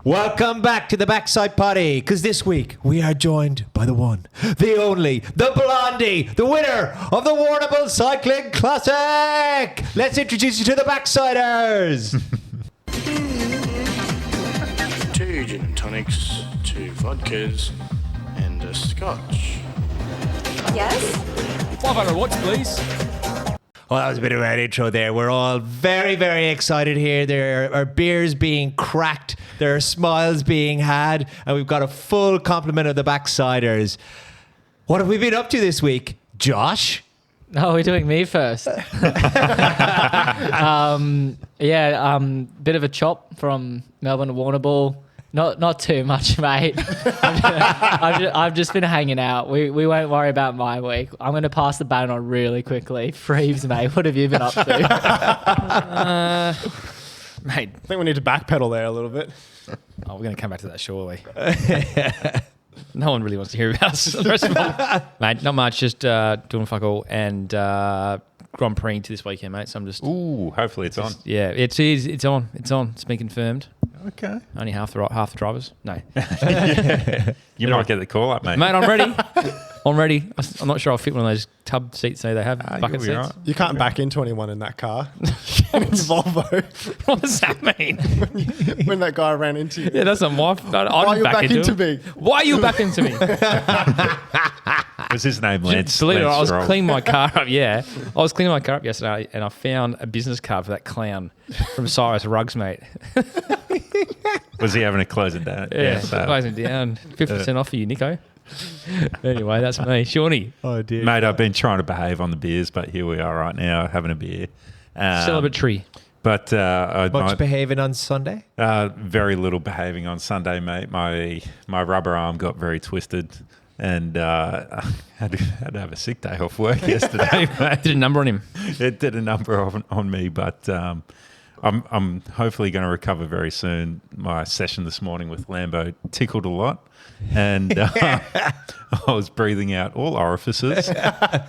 Welcome back to the Backside Potty, because this week we are joined by the one, the only, the Blondie, the winner of the Warrnambool Cycling Classic. Let's introduce you to the Backsiders. 2 gin and tonics, 2 vodkas, and a scotch. Yes? 500 watts, please. Well, that was a bit of an intro there. We're all very, very excited here. There are beers being cracked. There are smiles being had. And we've got a full complement of the Backsiders. What have we been up to this week? Josh? Oh, we're doing me first. Bit of a chop from Melbourne to Warrnambool. Not too much, mate. I've just been hanging out. We won't worry about my week. I'm going to pass the baton on really quickly. Freeves, mate, what have you been up to? Mate, I think we need to backpedal there a little bit. Oh, we're going to come back to that shortly. No one really wants to hear about us the rest of the mate, not much. Just doing fuck all and Grand Prix to this weekend, mate. So I'm just... Ooh, hopefully it's on. Yeah, it is. It's on. It's been confirmed. Okay. Only half the drivers. No. You might get the call up, mate. Mate, I'm ready. I'm ready. I'm not sure I'll fit one of those tub seats they have. Bucket seats. Right. You can't back into anyone in that car. It's Volvo. What does that mean? When that guy ran into you. Yeah, that's not my... Why are you back into me? Why are you back into me? Was his name Lance? Believe it or not, I was Stroll? cleaning my car up, I was cleaning my car up yesterday and I found a business card for that clown from Cyrus Ruggs, mate. Was he having a closing down? Yeah, so- closing down. 50% off for you, Nico. Anyway, that's me. Shawnee. Oh, dear. Mate, I've been trying to behave on the beers, but here we are right now having a beer. Celebratory. But Much behaving on Sunday? very little behaving on Sunday, mate. My rubber arm got very twisted, and I had to have a sick day off work yesterday, mate. Did a number on him. It did a number on me, but I'm hopefully going to recover very soon. My session this morning with Lambo tickled a lot, and I was breathing out all orifices,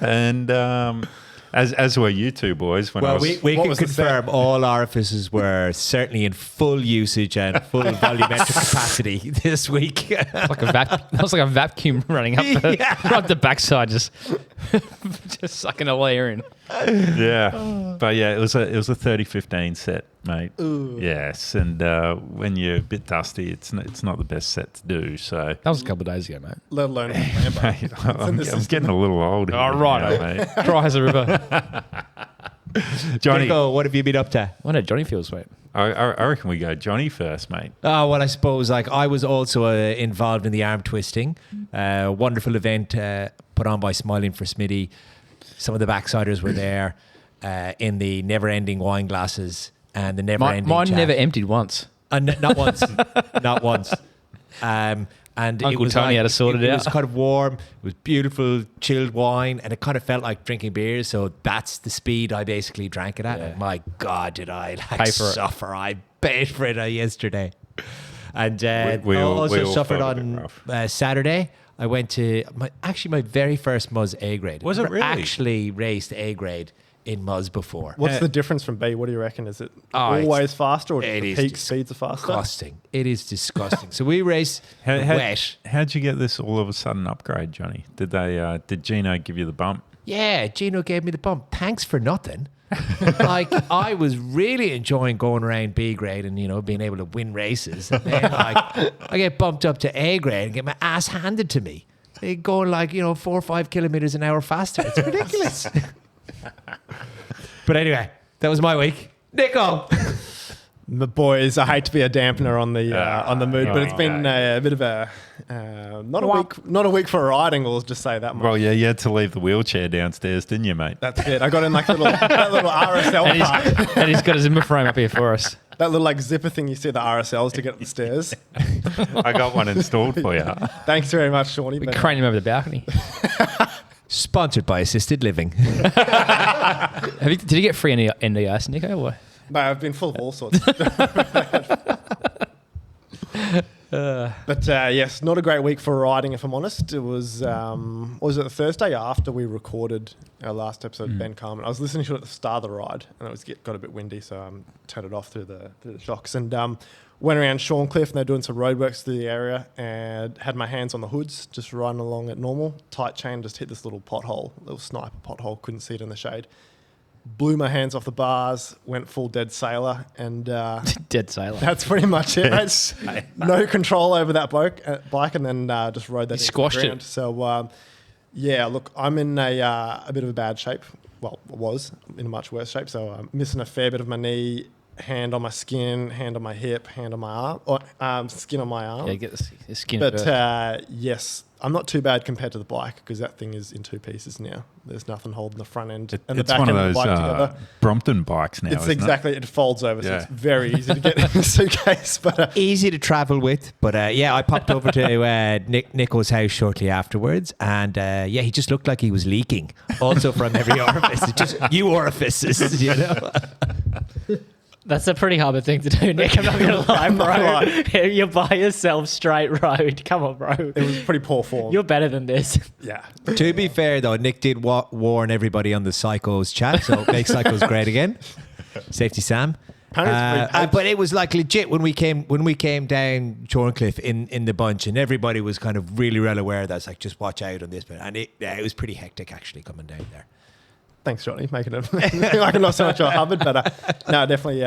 and as were you two boys. When I Well, was, we can was the confirm all orifices were certainly in full usage and full volumetric capacity this week. That was like a vacuum running up the backside, just sucking all the air in. yeah, but yeah, it was a 30-15 set, mate. Ooh. Yes, and when you're a bit dusty, it's not the best set to do. So That was a couple of days ago, mate. Let alone Lambo. mate, I'm getting a little old. Here, Oh, right. you know, mate. Dry as a river. Johnny, Nico, what have you been up to? I know Johnny feels, mate. I reckon we go Johnny first, mate. Oh, well, I suppose I was also involved in the arm twisting. Wonderful event put on by Smiling for Smitty. Some of the Backsiders were there in the never-ending wine glasses and the never-ending Mine chat. never emptied once. Not once. Not once. And Uncle it was Tony had to sort it It out. was kind of warm. It was beautiful, chilled wine, and it kind of felt like drinking beer. So that's the speed I basically drank it at. Yeah. And my God, did I Pay for it. suffer? I paid for it yesterday. And We I all also felt suffered a bit on rough. Saturday. I went to my very first Muzz A grade. Was it Never really? Actually raced A grade in Muzz before. What's the difference from B? What do you reckon? Is it Oh, it's- always faster or it the is peak speeds are faster? Disgusting. It is disgusting. So we race wet. How'd you get this all of a sudden upgrade, Johnny? Did Gino give you the bump? Yeah, Gino gave me the bump. Thanks for nothing. Like, I was really enjoying going around B grade and, being able to win races. And then, I get bumped up to A grade and get my ass handed to me. They going 4 or 5 kilometers an hour faster. It's ridiculous. But anyway, that was my week. Nico. The boys, I hate to be a dampener on the mood, but it's been a bit of a not a week for riding. We'll just say that much. Well, yeah, you had to leave the wheelchair downstairs, didn't you, mate? That's it. I got in that little RSL part. And he's got a Zimmer frame up here for us. That little zipper thing you see at the RSLs to get up the stairs. I got one installed for you. Thanks very much, Shawnee. We but- crane him over the balcony. Sponsored by Assisted Living. Did you get free NDS, Nico? Or? But I've been full of all sorts. But yes, not a great week for riding, if I'm honest. It was it the Thursday after we recorded our last episode of Ben Carmen. I was listening to it at the start of the ride, and it got a bit windy, so I turned it off through the shocks. And Went around Shorncliffe and they're doing some roadworks through the area and had my hands on the hoods, just riding along at normal. Tight chain, just hit this little pothole, little sniper pothole, couldn't see it in the shade. Blew my hands off the bars, went full dead sailor, and Dead sailor. that's pretty much it. Mate. No control over that bike, and then just rode that into the squashed it. ground. So, yeah, look, I'm in a bit of a bad shape. Well, I was in a much worse shape. So I'm missing a fair bit of my knee, hand on my skin, hand on my hip, hand on my arm, skin on my arm. Yeah, get the skin But first. yes, I'm not too bad compared to the bike because that thing is in two pieces now. There's nothing holding the front end and the It's back one end of of the those bike together. Brompton bikes now. It's isn't exactly, it folds over, so Yeah. it's very easy to get in the suitcase. But Easy to travel with, but yeah, I popped over to Nico's house shortly afterwards, and yeah, he just looked like he was leaking, also from every orifice. It's just you orifices, you know. That's a pretty hard thing to do, Nick. I'm not going to lie, bro. You're by yourself, straight road. Come on, bro. it was pretty poor form. You're better than this. Yeah. To be fair, though, Nick did warn everybody on the Psychos chat, so make Psychos great again. Safety Sam. Apparently it's pretty But it was like legit when we came down Shorncliffe in the bunch, and everybody was kind of really well aware that it's like just watch out on this bit, and it was pretty hectic actually coming down there. Thanks, Johnny, making it like I'm not so much a Hubbard, but no, definitely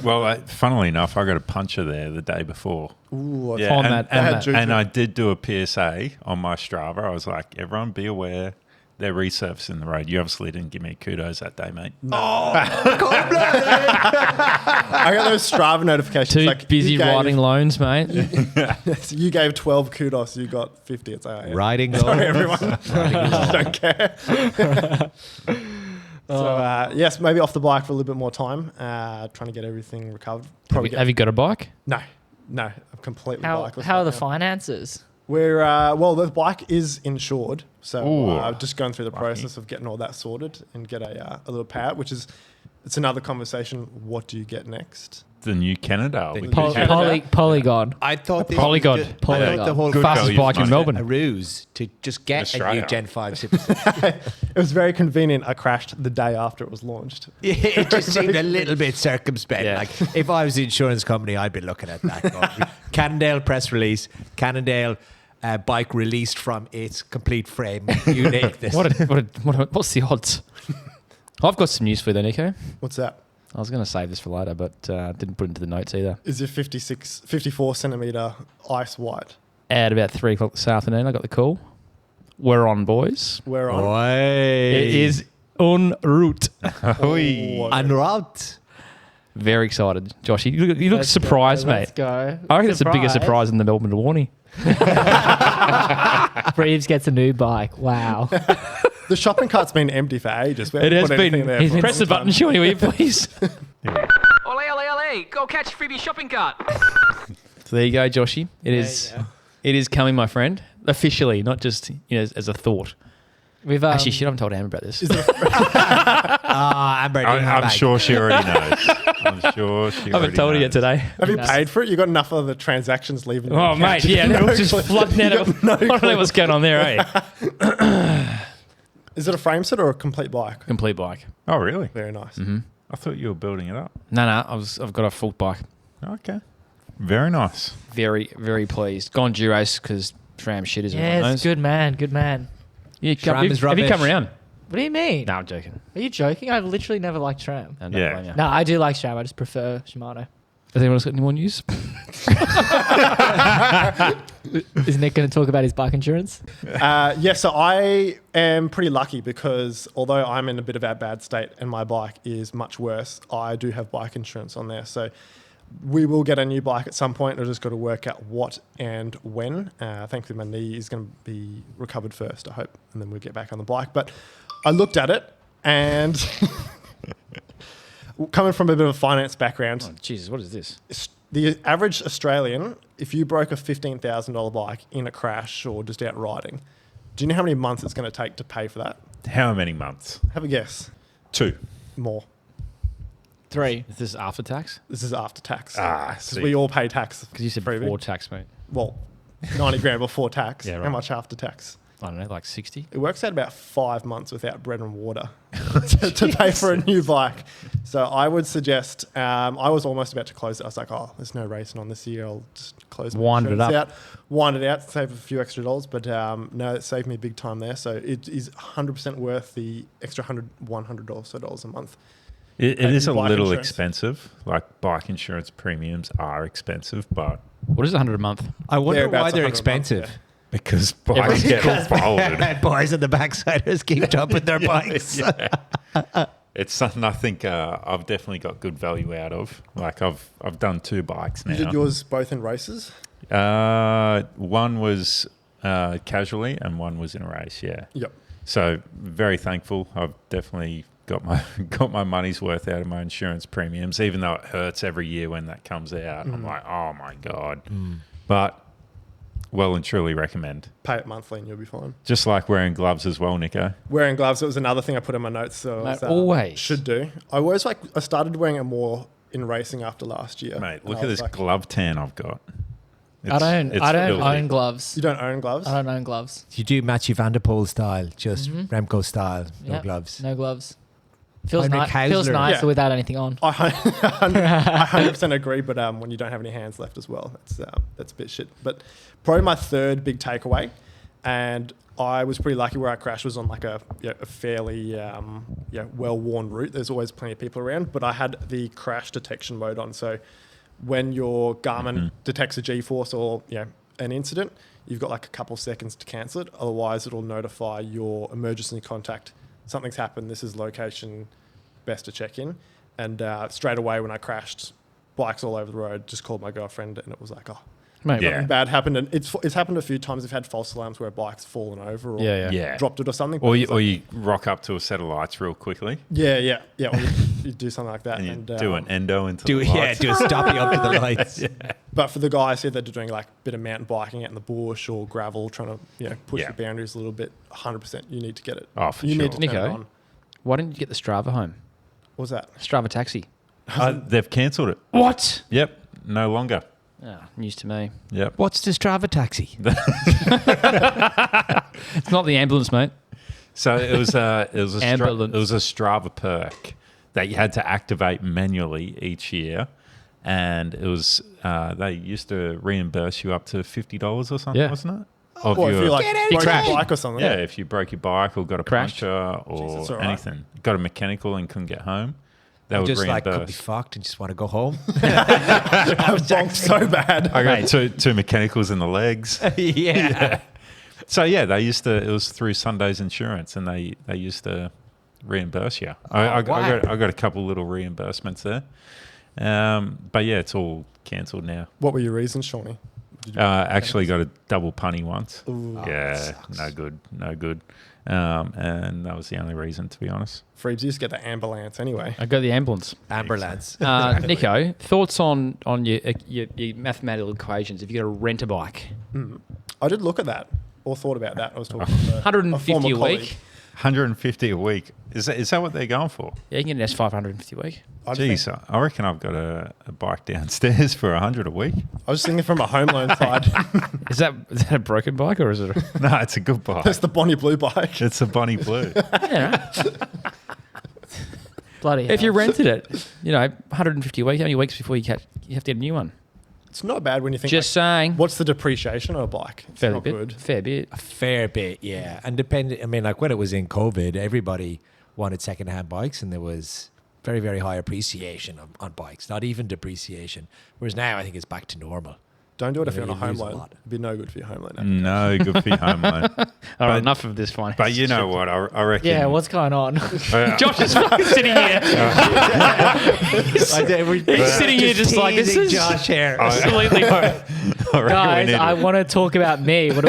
Well, funnily enough, I got a puncher there the day before. ooh, Yeah, On and, that- and, on that. juju. and I did do a PSA on my Strava. I was like, everyone be aware they're resurfacing the road. You obviously didn't give me kudos that day, mate. I got those Strava notifications. Too like, busy you gave- writing loans, mate. You gave 12 kudos, you got 50. It's like, oh, yeah. Riding low. Sorry, everyone. Don't care. So, yes, maybe off the bike for a little bit more time, trying to get everything recovered. Probably Have you got a bike? No, I'm completely How bikeless are right the now. finances? We're well, the bike is insured, so Ooh, I've just gone through the process of getting all that sorted and get a little payout, which is it's another conversation. What do you get next? The new Cannondale. The with new the- Polygon. I thought this Polygon. was just- I Polygon. thought the whole Good Fastest value bike for in money. Melbourne. a ruse to just get a Australia. new Gen 5 Super. It was very convenient. I crashed the day after it was launched. It just seemed a little bit circumspect. Yeah. Like if I was the insurance company, I'd be looking at that. Going, Cannondale press release, Cannondale bike released from its complete frame. Uniqueness. What's the odds? I've got some news for you, though, Nico. What's that? I was going to save this for later, but didn't put it into the notes either. Is it 54 centimeter ice white? At about 3 o'clock this afternoon, I got the call. We're on, boys. We're on. It is en route. Oh, En route. Very excited. Josh, you look Let's surprised, go, mate. Let's go. I reckon it's the biggest surprise in the Melbourne to Warnie. Reeves gets a new bike. Wow. The shopping cart's been empty for ages. We It haven't has put anything been. there for a Press the long button, time. Shawnee, will you please? Ole, ole, ole, go catch freebie shopping cart. So there you go, Joshy. It is coming, my friend. Officially, not just as a thought. We've Actually, shit, I haven't told Amber about this. Amber, I'm sure she already knows. I'm sure she I haven't told her yet today. Have you paid for it? You got enough of the transactions leaving? your Oh, account mate, to yeah, know they're all just clue. flooding out of No I don't know what's going on there, eh? Is it a frame set or a complete bike? Complete bike. Oh, really? Very nice. Mm-hmm. I thought you were building it up. No, I've got a full bike. Okay. Very nice. Very, very pleased. Gone Duros because Tram shit is Yes, good man. Good man. Yeah, Tram is have you come rubbish. around? What do you mean? No, I'm joking. Are you joking? I've literally never liked Tram. No, don't Yeah. blame you. No, I do like Tram. I just prefer Shimano. Has anyone else got any more news? Is Nick going to talk about his bike insurance? Yeah, so I am pretty lucky because although I'm in a bit of a bad state and my bike is much worse, I do have bike insurance on there. So we will get a new bike at some point. I've just got to work out what and when. Thankfully, my knee is going to be recovered first, I hope, and then we'll get back on the bike. But I looked at it and coming from a bit of a finance background, Oh, Jesus, what is this? the average Australian, if you broke a $15,000 bike in a crash or just out riding, do you know how many months it's going to take to pay for that? How many months? Have a guess. 2. More. 3. Is this after tax? This is after tax. Ah, Because see. we all pay tax. Because you said Freebie. before tax, mate. Well, 90 grand before tax. Yeah, How right. much after tax? I don't know, like 60. It works out about 5 months without bread and water to pay for a new bike. So I would suggest, I was almost about to close it. I was like, oh, there's no racing on this year. I'll just close my Wind it insurance up. Wind it out, save a few extra dollars. But no, it saved me big time there. So it is 100% worth the extra $100 a month. It is a bike little insurance. expensive. Like bike insurance premiums are expensive, but What is $100 a month? I wonder Thereabouts why they're 100 a month, expensive. yeah. because bikes get folded. Boys and the backsiders keep jumping their bikes. It's something I think I've definitely got good value out of. Like I've done 2 bikes now. You did yours both in races? One was casually and one was in a race. Yeah. Yep. So very thankful. I've definitely got my money's worth out of my insurance premiums, even though it hurts every year when that comes out. I'm like, oh my God. But well and truly recommend. Pay it monthly and you'll be fine. Just like wearing gloves as well, Nico. Wearing gloves, it was another thing I put in my notes. So Mate, it was, always. should do. I started wearing it more in racing after last year. Mate, And look I at was this like, glove tan I've got. I don't filthy. own gloves. You don't own gloves? I don't own gloves. You do Matthew Van Der Poel style, just Remco style, no Yep, gloves. No gloves. Feels, Heinrich feels Hausler. nicer Yeah. without anything on. I 100% agree, but when you don't have any hands left as well, that's a bit shit. But probably my third big takeaway, and I was pretty lucky where I crashed was on like a fairly well-worn route. There's always plenty of people around, but I had the crash detection mode on. So when your Garmin detects a G-force or an incident, you've got like a couple seconds to cancel it. Otherwise, it'll notify your emergency contact. Something's happened. This is location, best to check in. And straight away when I crashed, bikes all over the road, just called my girlfriend and it was like, oh, Mate, Yeah. something bad happened. And it's happened a few times. I've had false alarms where a bike's fallen over or Yeah. dropped it or something. Or But you, it's or like, you rock up to a set of lights real quickly yeah. Or you do something like that. and you And do an endo into Do the yeah, lights. do a stopping up to the lights. But for the guys here that are doing like a bit of mountain biking out in the bush or gravel, trying to push Yeah. the boundaries a little bit, 100% you need to get it. Oh, for you sure. need to turn it Nico? on. Why didn't you get the Strava home? What was that? Strava taxi. They've cancelled it. What? Yep. No longer. Oh, news to me. Yep. What's the Strava taxi? It's not the ambulance, mate. So it was a Ambulance. it was a Strava perk that you had to activate manually each year, and it was they used to reimburse you up to $50 or something, Yeah. wasn't it? Of Or if you like broke your crashed. bike or something. yeah, if you broke your bike or got a Crashed. puncture or that's all right. anything, got a mechanical and couldn't get home, they would Just like could be reimburse. fucked and just want to go home. I've bonked so bad. I got two mechanicals in the legs. yeah. So yeah, they used to. It was through Sunday's Insurance, and they used to reimburse you. I got a couple little reimbursements there, but yeah, it's all cancelled now. What were your reasons, Shawnee? Actually, got a double punny once. Ooh. Yeah, no good. And that was the only reason, to be honest. Freebs used to get the ambulance anyway. I got the ambulance. Amberlands. Nico, thoughts on your mathematical equations if you're going to rent a bike? I did look at that or thought about that. I was talking to 150 former a colleague. week. 150 a week. Is that what they're going for? Yeah, you can get an S550 a week. I just Jeez, I reckon I've got a bike downstairs for 100 a week. I was thinking from a home loan side. Is that a broken bike or is it? No, it's a good bike. That's the Bonnie Blue bike. It's a Bonnie Blue. Bloody If you hell. rented it, 150 a week, how many weeks before you have to get a new one? It's not bad when you think. Just like, saying. what's the depreciation of a bike? It's Fair not bit. good. Fair bit. A fair bit, yeah. And like when it was in COVID, everybody wanted secondhand bikes and there was very, very high appreciation on bikes, not even depreciation. Whereas now I think it's back to normal. Don't do it if You you're on a home lose a loan. lot. It'd be no good for your home loan. No, good for your home loan. All right, But- enough of this finance. But you know what? I reckon. Yeah, what's going on? Josh is fucking sitting here. He's sitting here just like, this is Josh here. absolutely... Guys, I want to talk about me. What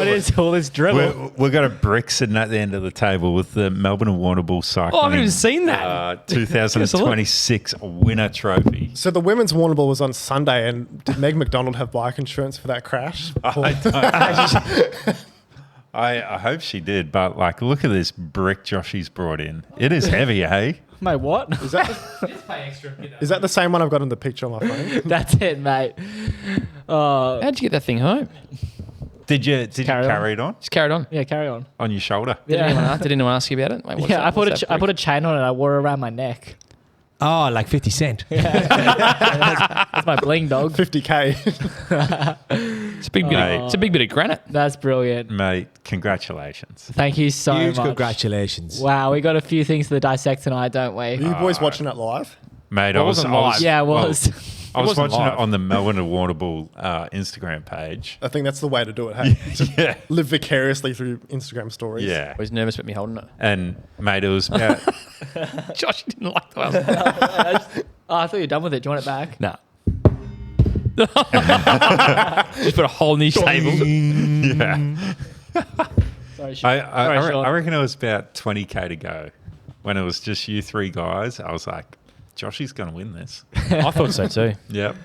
is all this dribble? We've got a brick sitting at the end of the table with the Melbourne and Warrnambool cycling. Oh, I haven't even seen that. 2026 winner trophy. So the women's Warrnambool was on Sunday, and did Meg McDonald have bike insurance for that crash? I hope she did, but like, look at this brick Joshy's brought in. It is heavy, hey? Mate, what? Is that the same one I've got in the picture on my phone? That's it, mate. How'd you get that thing home? Did you carry carry it on Just carried on. Yeah, carry on. on your shoulder? Did anyone ask you about it? Wait, what's Yeah, that? I put What's that I put a brick? chain on it. I wore it around my neck. Oh, like 50 Cent. That's my bling dog. 50K. It's a big bit. Mate. It's a big bit of granite. That's brilliant. Mate, congratulations. Thank you so Huge much. congratulations. Wow, we got a few things to dissect tonight, don't we? Are you boys watching that live? Mate, It wasn't live. Yeah, it was. I was wasn't watching live. it on the Melbourne and Warrnambool Instagram page. I think that's the way to do it. Hey, Just Yeah. live vicariously through Instagram stories. Yeah. I was nervous about me holding it. And, mate, it was about... Josh didn't like the way I was. Oh, I thought you were done with it. Do you want it back? Nah. Just put a hole in his table. yeah. Sorry, Sean. I reckon it was about 20K to go. When it was just you three guys, I was like, Joshy's going to win this. I thought so too. Yep.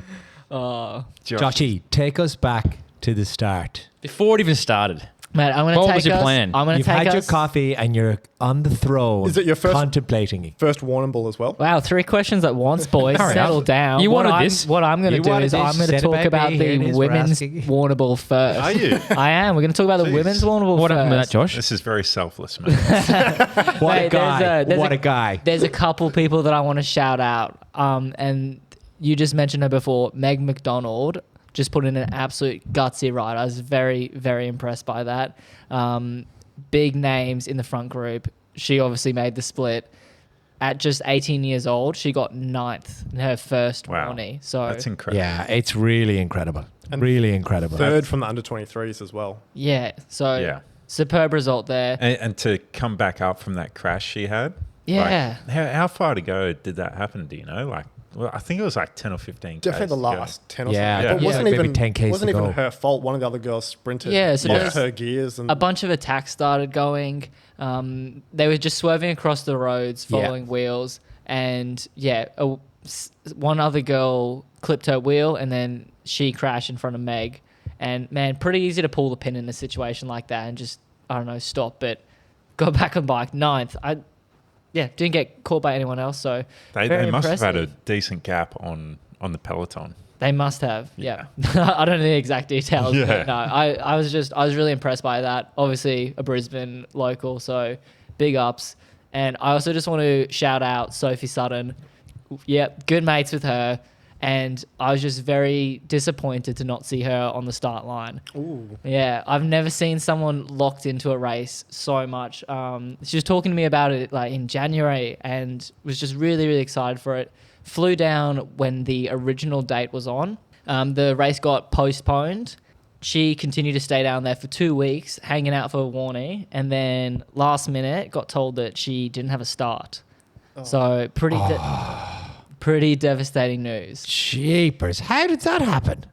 Oh, Joshy, take us back to the start. Before it even started. mate, I'm gonna What take was your us. plan? I'm gonna You've take had your us. coffee and you're on the throne. Is it your first- contemplating it? First Warrnambool as well. Wow, 3 questions at once, boys. Hurry Settle up. down. You What wanted I'm- this. What I'm going to You do wanted is this. I'm going Said to talk about about me, here it the is, women's we're asking. Warrnambool first. Are you? I am. We're going to talk about the Jeez. women's Warrnambool What first. happened with that, Josh? This is very selfless, mate. What a Mate, guy. there's What a guy. There's a couple people that I want to shout out. And you just mentioned her before, Meg McDonald. Just put in an absolute gutsy ride. I was very, very impressed by that. Big names in the front group. She obviously made the split. At just 18 years old, she got 9th in her first Wow. Warnie. So That's incredible. Yeah, it's really incredible. And really incredible. Third from the under 23s as well. yeah, so Yeah. superb result there. And to come back up from that crash she had. Yeah. Like, how far to go did that happen? Do you know? Like, well, I think it was like 10 or 15. Definitely the Ks to go. last 10 or Yeah, something. yeah. It wasn't Yeah, even maybe 10 Ks wasn't to even go. her fault. One of the other girls sprinted. Yeah, so lost there's her gears and A bunch of attacks started going. They were just swerving across the roads, Yeah. following wheels. And one other girl clipped her wheel and then she crashed in front of Meg. And man, pretty easy to pull the pin in a situation like that and just, I don't know, stop. But got back on bike, 9th. Didn't get caught by anyone else. So They very must have had a impressive. decent gap on the peloton. They must have, yeah. I don't know the exact details, Yeah. but no, I was really impressed by that. Obviously, a Brisbane local, so big ups. And I also just want to shout out Sophie Sutton. Yep, good mates with her. And I was just very disappointed to not see her on the start line. Ooh. Yeah, I've never seen someone locked into a race so much. She was talking to me about it like in January and was just really, really excited for it. Flew down when the original date was on. The race got postponed. She continued to stay down there for 2 weeks, hanging out for a Warnie, and then last minute got told that she didn't have a start. So pretty devastating news. Jeepers. How did that happen?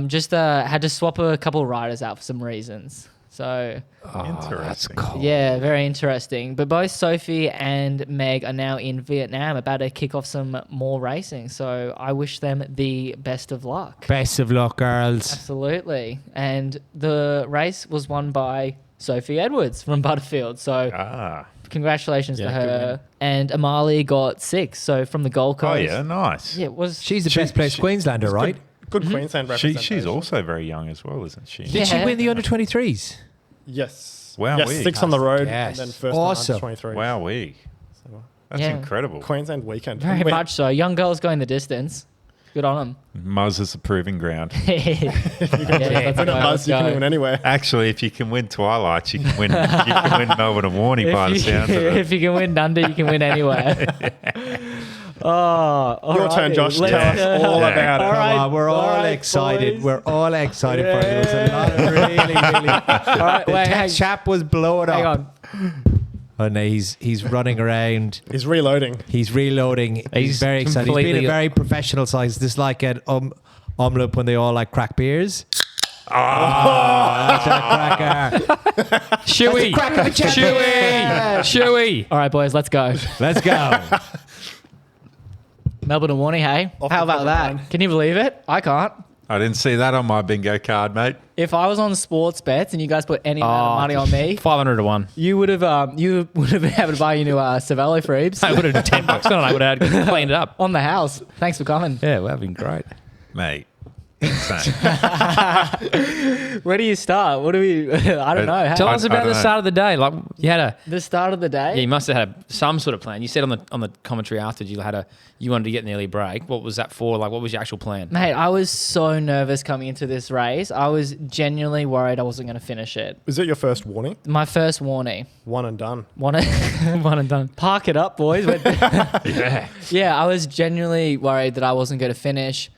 Just had to swap a couple of riders out for some reasons. So Interesting. yeah, very interesting. But both Sophie and Meg are now in Vietnam, about to kick off some more racing. So I wish them the best of luck. Best of luck, girls. Absolutely. And the race was won by Sophie Edwards from Butterfield. So congratulations to Yeah, her. And Amali got 6. So from the Gold Oh, Coast. yeah, nice. Yeah, it was. She's the best placed Queenslander, right? Good Queensland She's representation. also very young as well, isn't she? Did she Yeah. win the under 23s? Yes. Wow, Yes, we- 6 on the road Yes. and then first Awesome. on 23. Wowee. That's Yeah. incredible. Queensland weekend. Very And we- much so. Young girls going the distance. Good on them. Muzz is a proving ground. Win at Buzz, you can win anywhere. Actually, if you can win Twilight, you can win Melbourne and Warnie by the sounds of it. If you can win Dundee, you can win anywhere. Your turn, Josh. Tell us all about it. Come right, on, we're all right, excited. boys. We're all excited for it. It was a lot, really, really. All right, The wait, text chap was blowing hang up. on. Oh, no, he's running around. He's reloading. He's reloading. He's very excited. He's been completely- a very professional size. This is like at omelette when they all like crack beers. That's a cracker. Shuey. Crack of a champion. Shuey. All right, boys, let's go. Let's go. Melbourne and Warnie, hey? Off How the about front that? line. Can you believe it? I can't. I didn't see that on my bingo card, mate. If I was on sports bets and you guys put any amount of money on me, 500 to 1. you would have been able to buy your new Cervelo Freebs I would have $10. No, I would have cleaned it up. on the house. Thanks for coming. Yeah, well, that'd been great. Mate, insane. Where do you start? What do we? I don't know. Tell I- us I about don't the know. start of the day. Like you had The start of the day. yeah, you must have had some sort of plan. You said on the commentary after you wanted to get an early break. What was that for? Like, what was your actual plan? Mate, I was so nervous coming into this race. I was genuinely worried I wasn't going to finish it. Was it your first warning? My first warning. One and done. One and done. Park it up, boys. Yeah. Yeah, I was genuinely worried that I wasn't going to finish.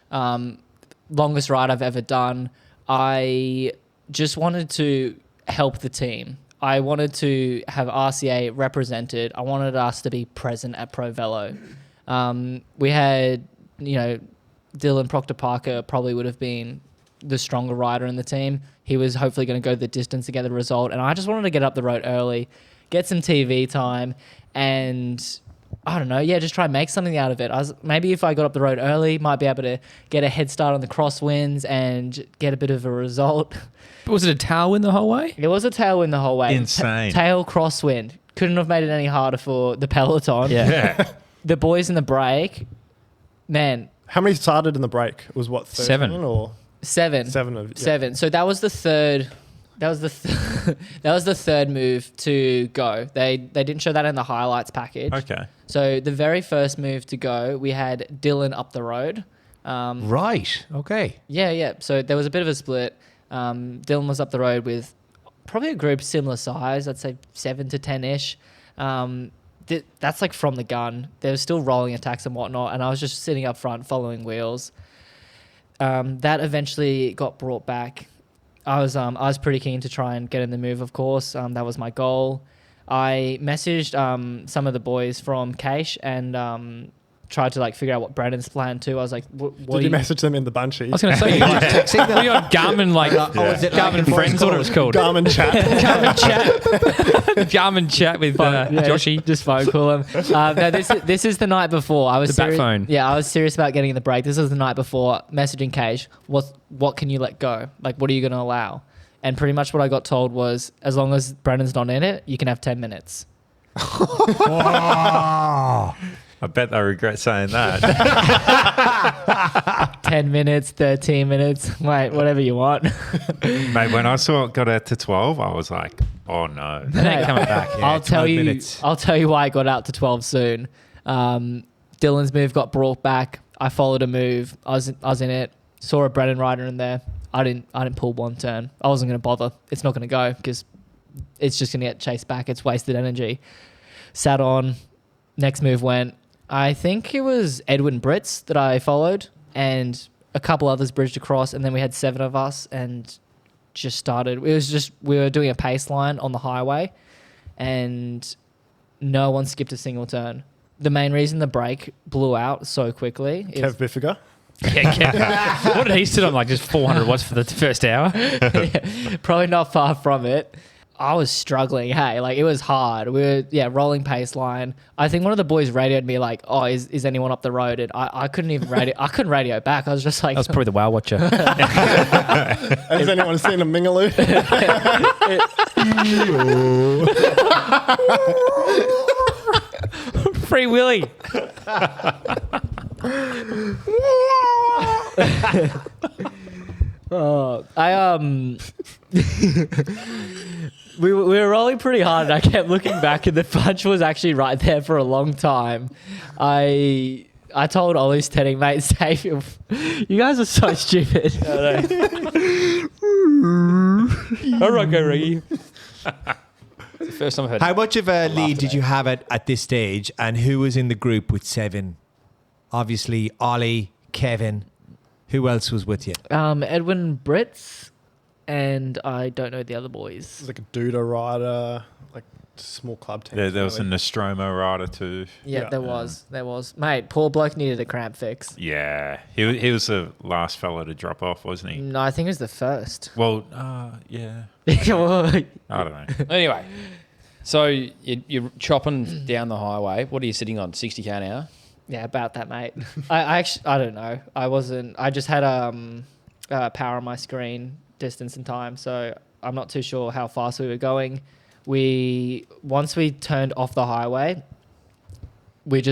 Longest ride I've ever done. I just wanted to help the team. I wanted to have RCA represented. I wanted us to be present at Pro Velo. We had, Dylan Proctor Parker probably would have been the stronger rider in the team. He was hopefully going to go the distance to get the result. And I just wanted to get up the road early, get some TV time, and I don't know, just try and make something out of it. Maybe if I got up the road early, might be able to get a head start on the crosswinds and get a bit of a result. Was it a tailwind the whole way? It was a tailwind the whole way. Insane. Tail crosswind. Couldn't have made it any harder for the peloton. Yeah. The boys in the break, man, How many started in the break? It was what, 13 7. or seven. 7 of yeah. 7. So that was the third. That was the third move to go. They didn't show that in the highlights package. Okay. So the very first move to go, we had Dylan up the road. Right. Okay. Yeah. So there was a bit of a split. Dylan was up the road with probably a group similar size. I'd say 7 to 10-ish. That's like from the gun. There was still rolling attacks and whatnot, and I was just sitting up front following wheels. That eventually got brought back. I was pretty keen to try and get in the move, of course. That was my goal. I messaged some of the boys from Cache and tried to figure out what Brandon's plan too. I was like, what Did you message them in the bunchie? I was going to say, were you on Garmin, Garmin Friends, what it was called? Garmin chat. Garmin chat. Garmin chat with Joshy. Just phone call him. No, this is the night before. I was The bat phone. Yeah, I was serious about getting in the break. This was the night before. Messaging Cage. What can you let go? What are you going to allow? And pretty much what I got told was, as long as Brandon's not in it, you can have 10 minutes. I bet they regret saying that. 10 minutes, 13 minutes, mate, whatever you want. Mate, when I saw it got out to 12, I was like, oh no. It ain't coming back. Yeah, 12 minutes. I'll tell you why I got out to 12 soon. Dylan's move got brought back. I followed a move. I was in it. Saw a Brennan rider in there. I didn't pull one turn. I wasn't going to bother. It's not going to go because it's just going to get chased back. It's wasted energy. Sat on. Next move went. I think it was Edwin Brits that I followed, and a couple others bridged across, and then we had 7 of us and just started. We were doing a pace line on the highway, and no one skipped a single turn. The main reason the brake blew out so quickly is Kev Biffiger. Yeah. What did he sit on? Just 400 watts for the first hour? probably not far from it. I was struggling. Hey, it was hard. We were rolling pace line. I think one of the boys radioed me oh, is anyone up the road? And I couldn't even radio. I couldn't radio back. I was just like, That was probably the Wow Watcher. Has anyone seen a Mingaloo? Free Willy. We were rolling pretty hard, and I kept looking back, and the fudge was actually right there for a long time. I told Ollie's Teddy, mate, save him. You guys are so stupid. All right, go, Reggie. It's the first time I've heard. How much of a lead did you have at this stage, and who was in the group with 7? Obviously, Ollie, Kevin. Who else was with you? Edwin Brits, and I don't know the other boys. It was a Duda rider, small club team. There was a Nostromo rider too. Yeah, there was. Mate, poor bloke needed a cramp fix. Yeah. He was the last fella to drop off, wasn't he? No, I think it was the first. Well, yeah. Yeah, I don't know. Anyway, so you're chopping down the highway. What are you sitting on? 60k an hour? about that, mate. I actually, I don't know. I just had power on my screen, distance and time, so I'm not too sure how fast we were going. Once we turned off the highway, we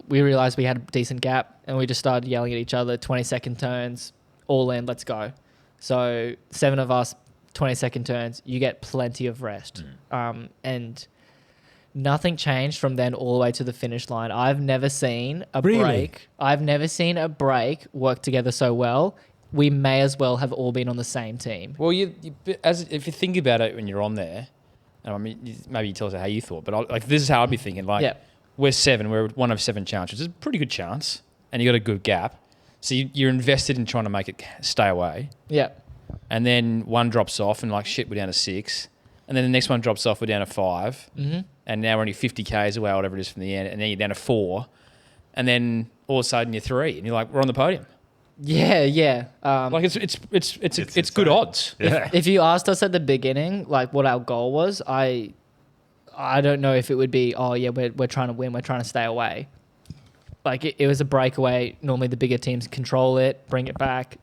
realized we had a decent gap, and we just started yelling at each other, 20-second turns, all in, let's go. So 7 of us, 20-second turns, you get plenty of rest. And nothing changed from then all the way to the finish line. I've never seen a break. I've never seen a break work together so well. We may as well have all been on the same team. Well, if you think about it when you're on there, I mean, maybe you tell us how you thought, but this is how I'd be thinking. We're 7, we're one of 7 chances. It's a pretty good chance, and you got a good gap. So you're invested in trying to make it stay away. Yeah. And then one drops off, and shit, we're down to 6. And then the next one drops off, we're down to 5. Mm-hmm. And now we're only 50 Ks away, whatever it is from the end. And then you're down to 4. And then all of a sudden you're 3, and you're like, we're on the podium. Yeah. It's good odds. Yeah. If you asked us at the beginning, what our goal was, I don't know if it would be, we're trying to win, we're trying to stay away. It was a breakaway. Normally the bigger teams control it, bring it back.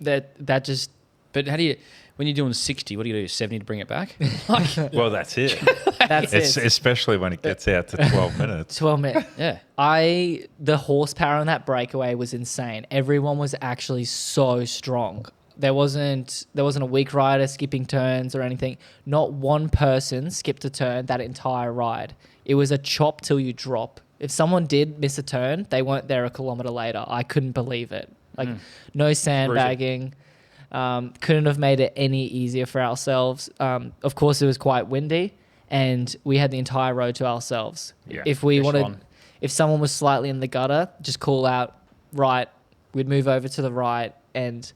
That just. But how do you, when you're doing 60, what do you do? 70 to bring it back? Well, that's it. That's it. Especially when it gets out to 12 minutes. 12 minutes. Yeah. The horsepower on that breakaway was insane. Everyone was actually so strong. There wasn't a weak rider skipping turns or anything. Not one person skipped a turn that entire ride. It was a chop till you drop. If someone did miss a turn, they weren't there a kilometre later. I couldn't believe it. No sandbagging. Couldn't have made it any easier for ourselves. Of course, it was quite windy, and we had the entire road to ourselves. Yeah, if someone was slightly in the gutter, just call out right. We'd move over to the right, and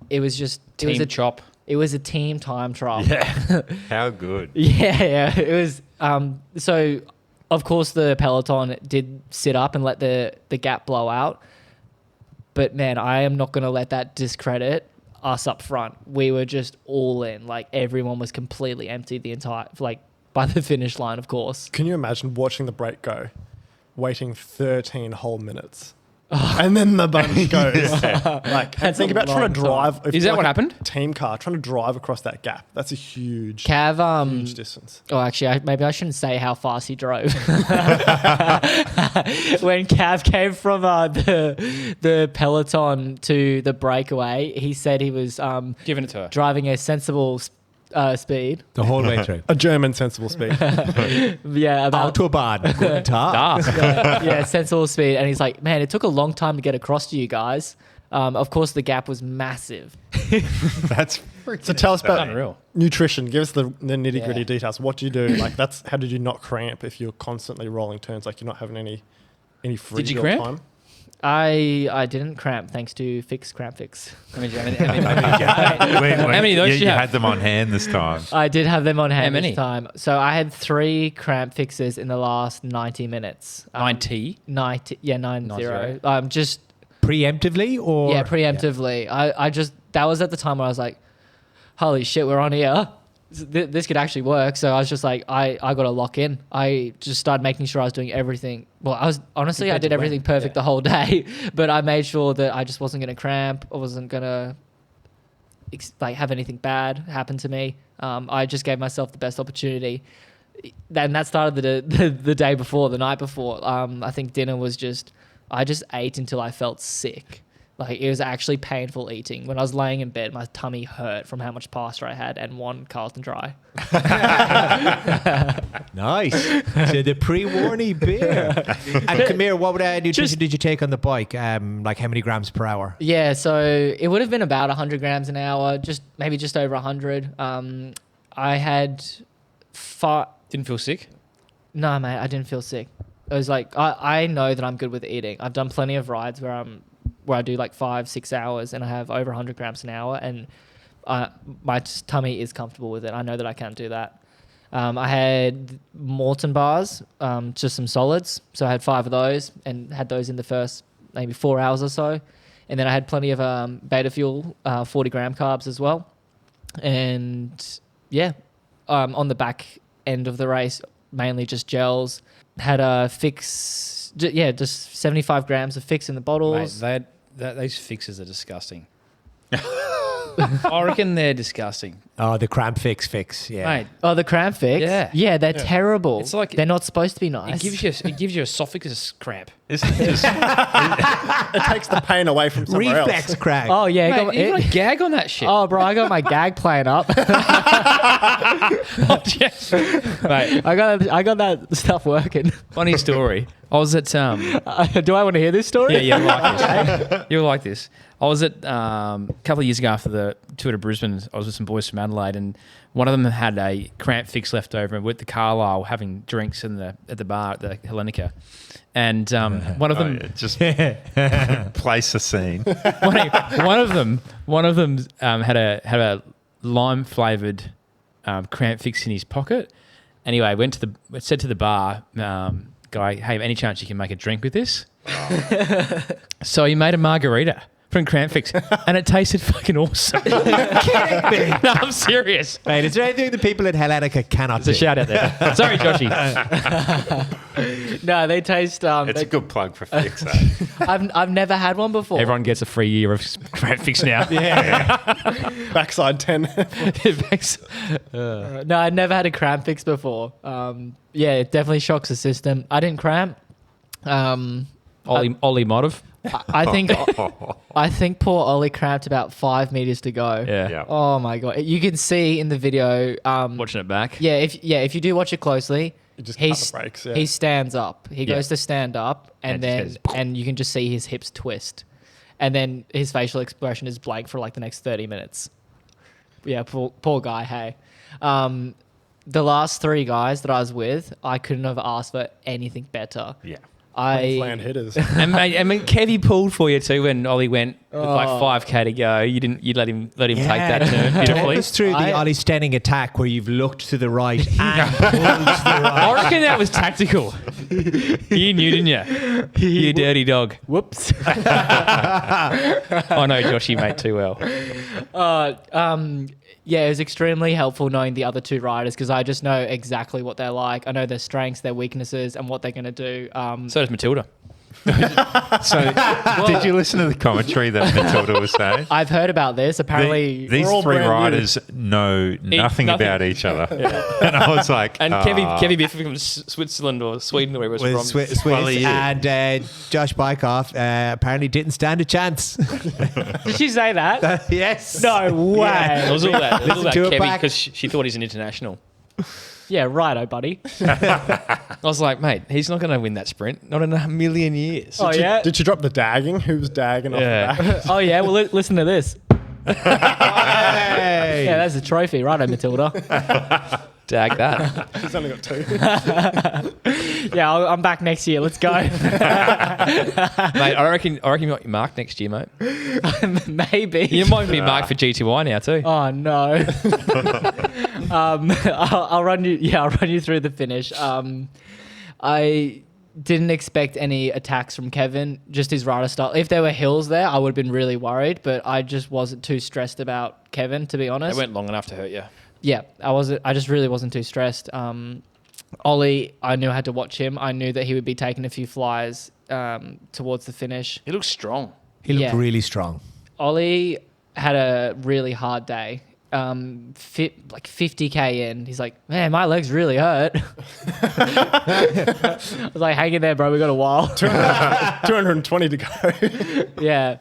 it was just chop. It was a team time trial. Yeah. How good. Yeah. It was. So, of course, the peloton did sit up and let the gap blow out. But man, I am not going to let that discredit us up front. We were just all in. Everyone was completely empty the entire, by the finish line, of course. Can you imagine watching the break go, waiting 13 whole minutes? And then the bunch goes. Think about trying to drive. Is that what happened? Team car, trying to drive across that gap. That's a huge distance. Oh, actually, maybe I shouldn't say how fast he drove. When Cav came from the peloton to the breakaway, he said he was giving it to her, driving a sensible speed. The whole way through. A German sensible speed. Yeah, about Autobahn. Guten Tag. yeah, sensible speed. And he's like, man, it took a long time to get across to you guys. Of course, the gap was massive. That's freaking So tell us about unreal. Nutrition. Give us the nitty gritty details. What do you do? How did you not cramp if you're constantly rolling turns? You're not having any free Did you cramp? time? I didn't cramp thanks to Cramp Fix. How many of those you have? had them on hand this time. I did have them on hand many? this time. So I had 3 cramp fixes in the last 90 minutes. 90? 90, yeah, 90. 90. Just Preemptively or? yeah, preemptively. I just, that was at the time where I was like, holy shit, we're on here. This could actually work. So I was just like, I got to lock in. I just started making sure I was doing everything. Well, I did everything perfect the whole day, but I made sure that I just wasn't going to cramp. I wasn't going to have anything bad happen to me. I just gave myself the best opportunity. And that started the day before, the night before. I think dinner was I just ate until I felt sick. It was actually painful eating. When I was laying in bed, my tummy hurt from how much pasta I had and 1 Carlton Dry. Nice. So the pre-Warney beer. And come here, what nutrition did you take on the bike? How many grams per hour? Yeah, so it would have been about 100 grams an hour, maybe just over 100. I had Didn't feel sick? No, mate, I didn't feel sick. It was I know that I'm good with eating. I've done plenty of rides where I do 5-6 hours and I have over 100 grams an hour and my tummy is comfortable with it. I know that I can't do that. I had Morton bars, just some solids. So I had 5 of those and had those in the first maybe 4 hours or so. And then I had plenty of beta fuel, 40 gram carbs as well. And yeah, on the back end of the race, mainly just gels. Had a fix, just 75 grams of fix in the bottles. Mate, those fixes are disgusting. I reckon they're disgusting. Oh, the cramp fix. Yeah. Mate, Oh, the cramp fix. Yeah. they're terrible. It's like- they're not supposed to be nice. it gives you esophagus cramp. Isn't it just It takes the pain away from somewhere Reflex else. crack. Oh yeah, Mate, got, you got a gag on that shit. oh bro, I got my gag plan up. Oh, yes. Mate, I got that stuff working. funny story. I was at Do I want to hear this story? Yeah, you'll like this. You'll like this. I was at a couple of years ago after the tour to Brisbane. I was with some boys from Adelaide, and one of them had a cramp fix left over, and we're at the Carlisle having drinks at the bar at the Hellenica. And one of them, just place a scene? one of them had a lime flavored cramp fix in his pocket. Anyway, said to the bar guy, "Hey, any chance you can make a drink with this?" So he made a margarita from cramp fix, and it tasted fucking awesome. No, I'm serious. Mate, is there anything the people at Hellenica cannot do? There's a shout out there. Sorry, Joshy. No, they taste. It's a good plug for Fix. Eh? I've never had one before. Everyone gets a free year of cramp fix now. Backside 10. No, I'd never had a cramp fix before. Yeah, it definitely shocks the system. I didn't cramp. Ollie might have. I think poor Ollie cramped about 5 meters to go. Yeah. Oh my god! You can see in the video. Watching it back. Yeah, if you do watch it closely, just cut the brakes, yeah. he stands up. He goes to stand up, and And then just goes, and you can just see his hips twist, and then his facial expression is blank for like the next 30 minutes. Yeah, poor guy. Hey, the last 3 guys that I was with, I couldn't have asked for anything better. Yeah. Land hitters. And mate, I mean, Kevy pulled for you too when Ollie went with like 5K to go. You let him take that turn Talk beautifully. us through the Ollie Stenning attack where you've looked to the right and pulled to the I right. reckon that was tactical. You knew, didn't you? You dirty dog. Whoops. I know Joshy, mate, too well. Yeah, it was extremely helpful knowing the other 2 riders because I just know exactly what they're like. I know their strengths, their weaknesses, and what they're going to do. So does Matilda. So, did you listen to the commentary that Matilda was saying? I've heard about this. Apparently, These We're all 3 brand new. riders know nothing about each other. And I was like, And Kevy Biff from Switzerland or Sweden or where he was With from. Swiss Well, he is. and Josh Beikoff apparently didn't stand a chance. did she say that? Yes. No way. It was all about to it Kevy back. because she thought he's an international. Yeah, righto, buddy. I was like, mate, he's not going to win that sprint. Not in a million years. Oh, yeah? Did you drop the dagging? Who was dagging off Yeah. the back? Oh, yeah? Well, listen to this. Hey. Yeah, that's a trophy. Righto, Matilda. Dag that. He's only got 2. Yeah, I'm back next year. Let's go. Mate, I reckon you might be marked next year, mate. Maybe. You might be marked for GTY now too. Oh no. I'll run you. Yeah, I'll run you through the finish. I didn't expect any attacks from Kevin. Just his rider style. If there were hills there, I would have been really worried. But I just wasn't too stressed about Kevin, to be honest. It went long enough to hurt you. Yeah, I wasn't. I just really wasn't too stressed. Ollie, I knew I had to watch him. I knew that he would be taking a few flies towards the finish. He looks strong. He looked Yeah. really strong. Ollie had a really hard day. Like 50k in, he's like, man, my legs really hurt. I was like, hang in there, bro. We got a while. 220 to go. Yeah.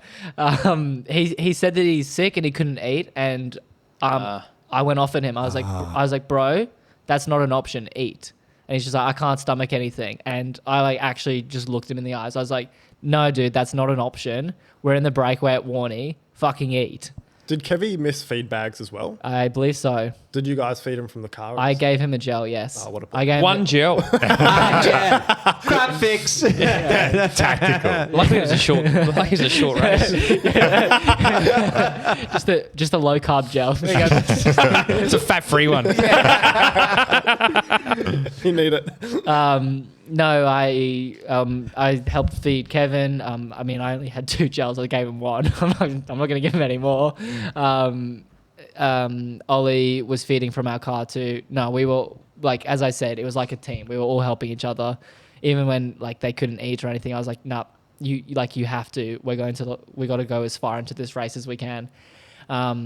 He said that he's sick and he couldn't eat, and I went off at him. I was like, bro, that's not an option. Eat. And he's just like, I can't stomach anything. And I like actually just looked him in the eyes. I was like, no, dude, that's not an option. We're in the breakaway at Warnie. Fucking eat. Did Kevy miss feed bags as well? I believe so. Did you guys feed him from the car? I gave him a gel, yes. Oh, what a I gave One him gel. Crap fix. tactical. Luckily it was a short. Luckily it was a short race. just a low carb gel. There you go. It's a fat-free one. You need it. No, I helped feed Kevin. I mean, I only had 2 gels. I gave him 1. I'm not going to give him any more. Ollie was feeding from our car too. No, we were like, as I said, it was like a team. We were all helping each other, even when like they couldn't eat or anything. I was like, nah, you have to. We got to go as far into this race as we can.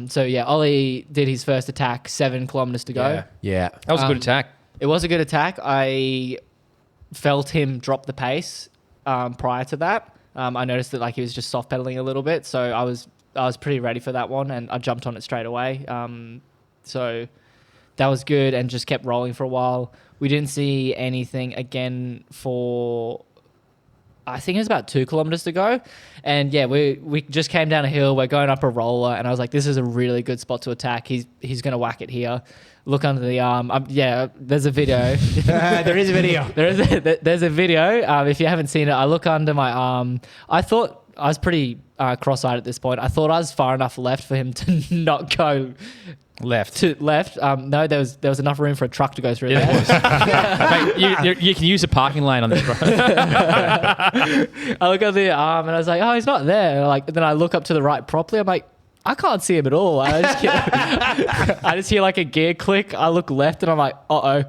So yeah, Ollie did his first attack, 7 kilometers to go. Yeah. Yeah. That was a good attack. It was a good attack. I felt him drop the pace prior to that. I noticed that like he was just soft pedaling a little bit, so I was pretty ready for that one, and I jumped on it straight away. So that was good, and just kept rolling for a while. We didn't see anything again for, I think it was about 2 kilometers to go. And yeah, we just came down a hill. We're going up a roller, and I was like, this is a really good spot to attack. He's going to whack it here. Look under the arm. Yeah, there's a video. There is a video. There's a video. If you haven't seen it, I look under my arm. I thought I was pretty cross-eyed at this point. I thought I was far enough left for him to not go Left. to left. No, there was enough room for a truck to go through there. Mate, you can use a parking lane on this, bro. I look at the arm and I was like, oh, he's not there. Like, then I look up to the right properly. I'm like, I can't see him at all. I just hear like a gear click. I look left and I'm like, uh-oh.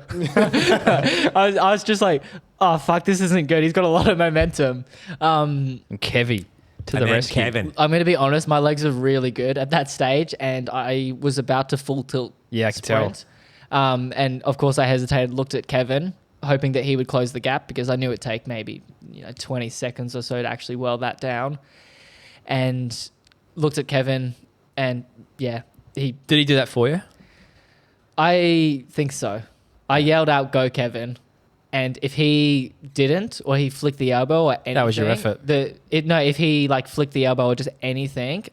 I was just like, oh, fuck, this isn't good. He's got a lot of momentum. And Kevy to the rescue. Kevin. I'm going to be honest. My legs are really good at that stage, and I was about to full tilt. Yeah, I can tell. And of course, I hesitated, looked at Kevin, hoping that he would close the gap because I knew it'd take maybe 20 seconds or so to actually well that down. And looked at Kevin, and yeah, Did he do that for you? I think so. I yelled out, "Go, Kevin!" And if he didn't, or he flicked the elbow, or anything, That was your effort. If he like flicked the elbow or just anything,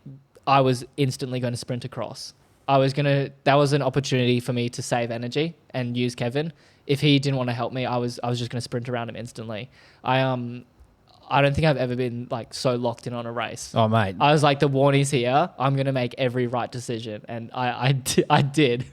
I was instantly going to sprint across. That was an opportunity for me to save energy and use Kevin. If he didn't want to help me, I was just going to sprint around him instantly. I don't think I've ever been like so locked in on a race. Oh, mate. I was like, the warning's here. I'm going to make every right decision. And I did.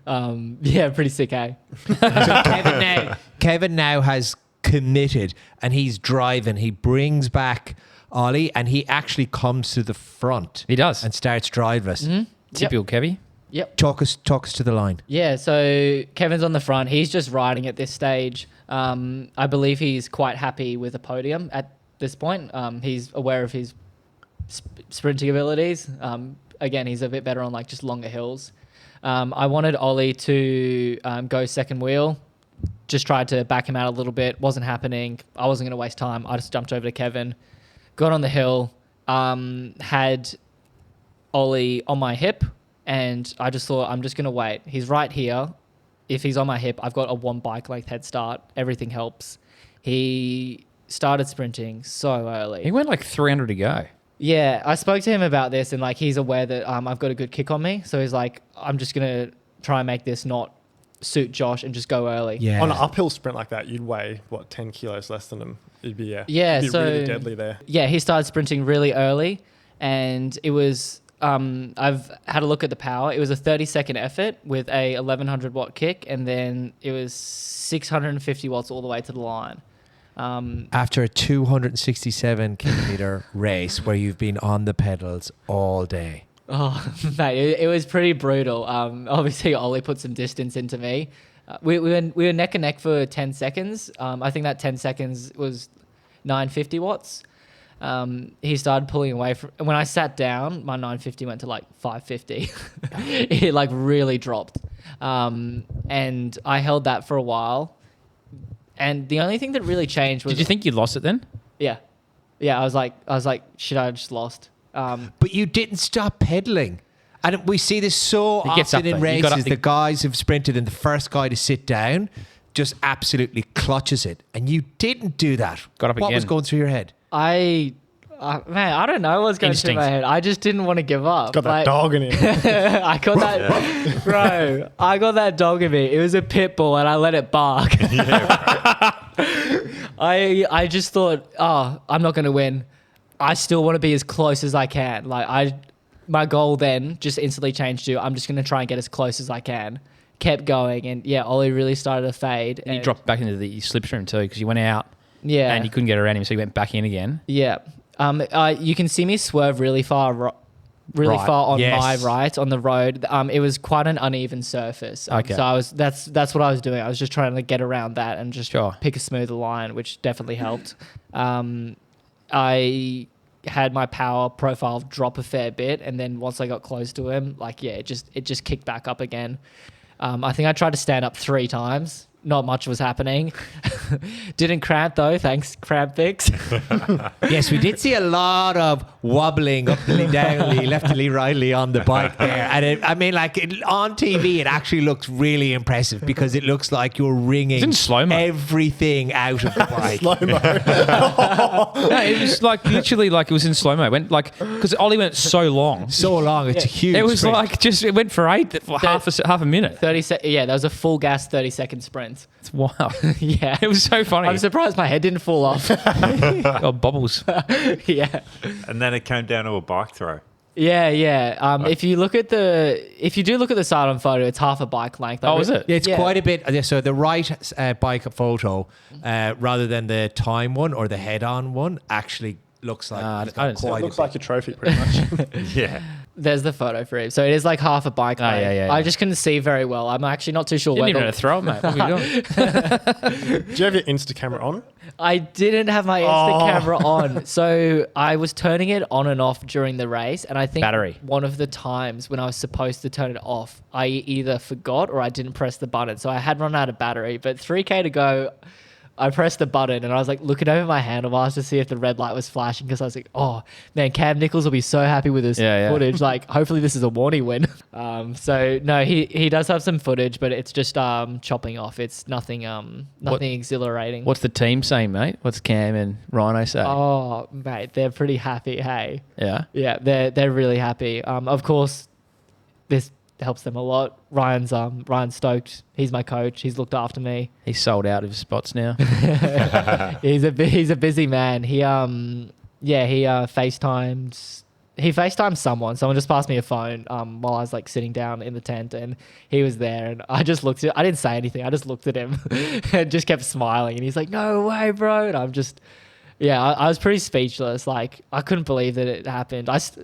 Yeah, pretty sick, eh? So Kevin now has committed, and he's driving. He brings back Ollie, and he actually comes to the front. He does. And starts driving us. Mm-hmm. Typical Kevy. Yep. Talk us to the line. Yeah, so Kevin's on the front. He's just riding at this stage. I believe he's quite happy with a podium at this point. He's aware of his sprinting abilities. Again, he's a bit better on like just longer hills. I wanted Ollie to go second wheel. Just tried to back him out a little bit. Wasn't happening. I wasn't going to waste time. I just jumped over to Kevin. Got on the hill. Had Ollie on my hip. And I just thought, I'm just going to wait. He's right here. If he's on my hip, I've got a 1 bike length head start. Everything helps. He started sprinting so early. He went like 300 to go. Yeah, I spoke to him about this, and like he's aware that I've got a good kick on me. So he's like, I'm just going to try and make this not suit Josh and just go early. Yeah. On an uphill sprint like that, you'd weigh, 10 kilos less than him. It'd be, Yeah, it'd be so really deadly there. Yeah, he started sprinting really early, and it was... I've had a look at the power. It was a 30-second effort with a 1100 watt kick, and then it was 650 watts all the way to the line. After a 267 kilometer race where you've been on the pedals all day. Oh, mate, it was pretty brutal. Obviously, Ollie put some distance into me. We were neck and neck for 10 seconds. I think that 10 seconds was 950 watts. He started pulling away from, when I sat down, my 950 went to like 550. It like really dropped. And I held that for a while. And the only thing that really changed was... Did you think you lost it then? Yeah. Yeah, I was like, shit, I just lost. But you didn't stop pedaling. And we see this so gets often up in there. You got races. up- The guys who've sprinted and the first guy to sit down just absolutely clutches it. And you didn't do that. Got up What was again. going through your head? Man, I don't know what's going through my Instinct. head. I just didn't want to give up. Got that dog in him. I got that, bro. I got that dog in me. It was a pit bull, and I let it bark. I just thought, I'm not going to win. I still want to be as close as I can. My goal then just instantly changed to, I'm just going to try and get as close as I can. Kept going, and yeah, Ollie really started to fade. And you dropped back into the slipstream too because you went out Yeah, and you couldn't get around him, so you went back in again. Yeah. You can see me swerve really far Right. far on Yes. my right on the road. It was quite an uneven surface. Okay. So that's what I was doing. I was just trying to get around that and just Sure. pick a smoother line, which definitely helped. I had my power profile drop a fair bit, and then once I got close to him, like it just kicked back up again. I think I tried to stand up 3 times. Not much was happening. Didn't cramp though, thanks Cramp Fix. Yes, we did see a lot of wobbling uppily, downly, leftily, rightly on the bike there. And on TV, it actually looks really impressive because it looks like you're wringing in slow-mo. everything out of the bike. Slow-mo. No, it was like literally like it was in slow mo. It went like because Ollie went so long. So long, it's a huge It was sprint. like it went for half a minute. 30 yeah, that was a full gas 30-second sprint. It's wild. Yeah. It was so funny. I'm surprised my head didn't fall off. Oh, bobbles. Yeah. And then it came down to a bike throw. Yeah. If you do look at the side on photo, it's half a bike length. Oh, is it? It's quite a bit. So the right bike photo, rather than the time one or the head-on one, actually looks like it's got I didn't see it. quite It a looks bit. like your trophy, pretty much. Yeah. There's the photo for it. So it is like half a bike length. yeah. I just couldn't see very well. I'm actually not too sure You didn't even whether... know to throw it, mate. What were you doing? Do you have your Insta camera on? I didn't have my Insta camera on. So I was turning it on and off during the race. And I think Battery. one of the times when I was supposed to turn it off, I either forgot or I didn't press the button. So I had run out of battery. But 3K to go, I pressed the button and I was like looking over my handlebars to see if the red light was flashing because I was like, oh man, Cam Nichols will be so happy with this footage. Like hopefully this is a Warnie win. So no, he does have some footage, but it's just chopping off. It's nothing exhilarating. What's the team saying, mate? What's Cam and Rhino say? Oh mate, they're pretty happy. Hey, Yeah. yeah, they're really happy. Of course, this helps them a lot. Ryan's stoked. He's my coach. He's looked after me. He's sold out of his spots now. He's a busy man. He FaceTimed someone. Someone just passed me a phone while I was like sitting down in the tent, and he was there. And I just looked at. I didn't say anything. I just looked at him and just kept smiling. And he's like, "No way, bro!" And I'm just, I was pretty speechless. Like I couldn't believe that it happened. I just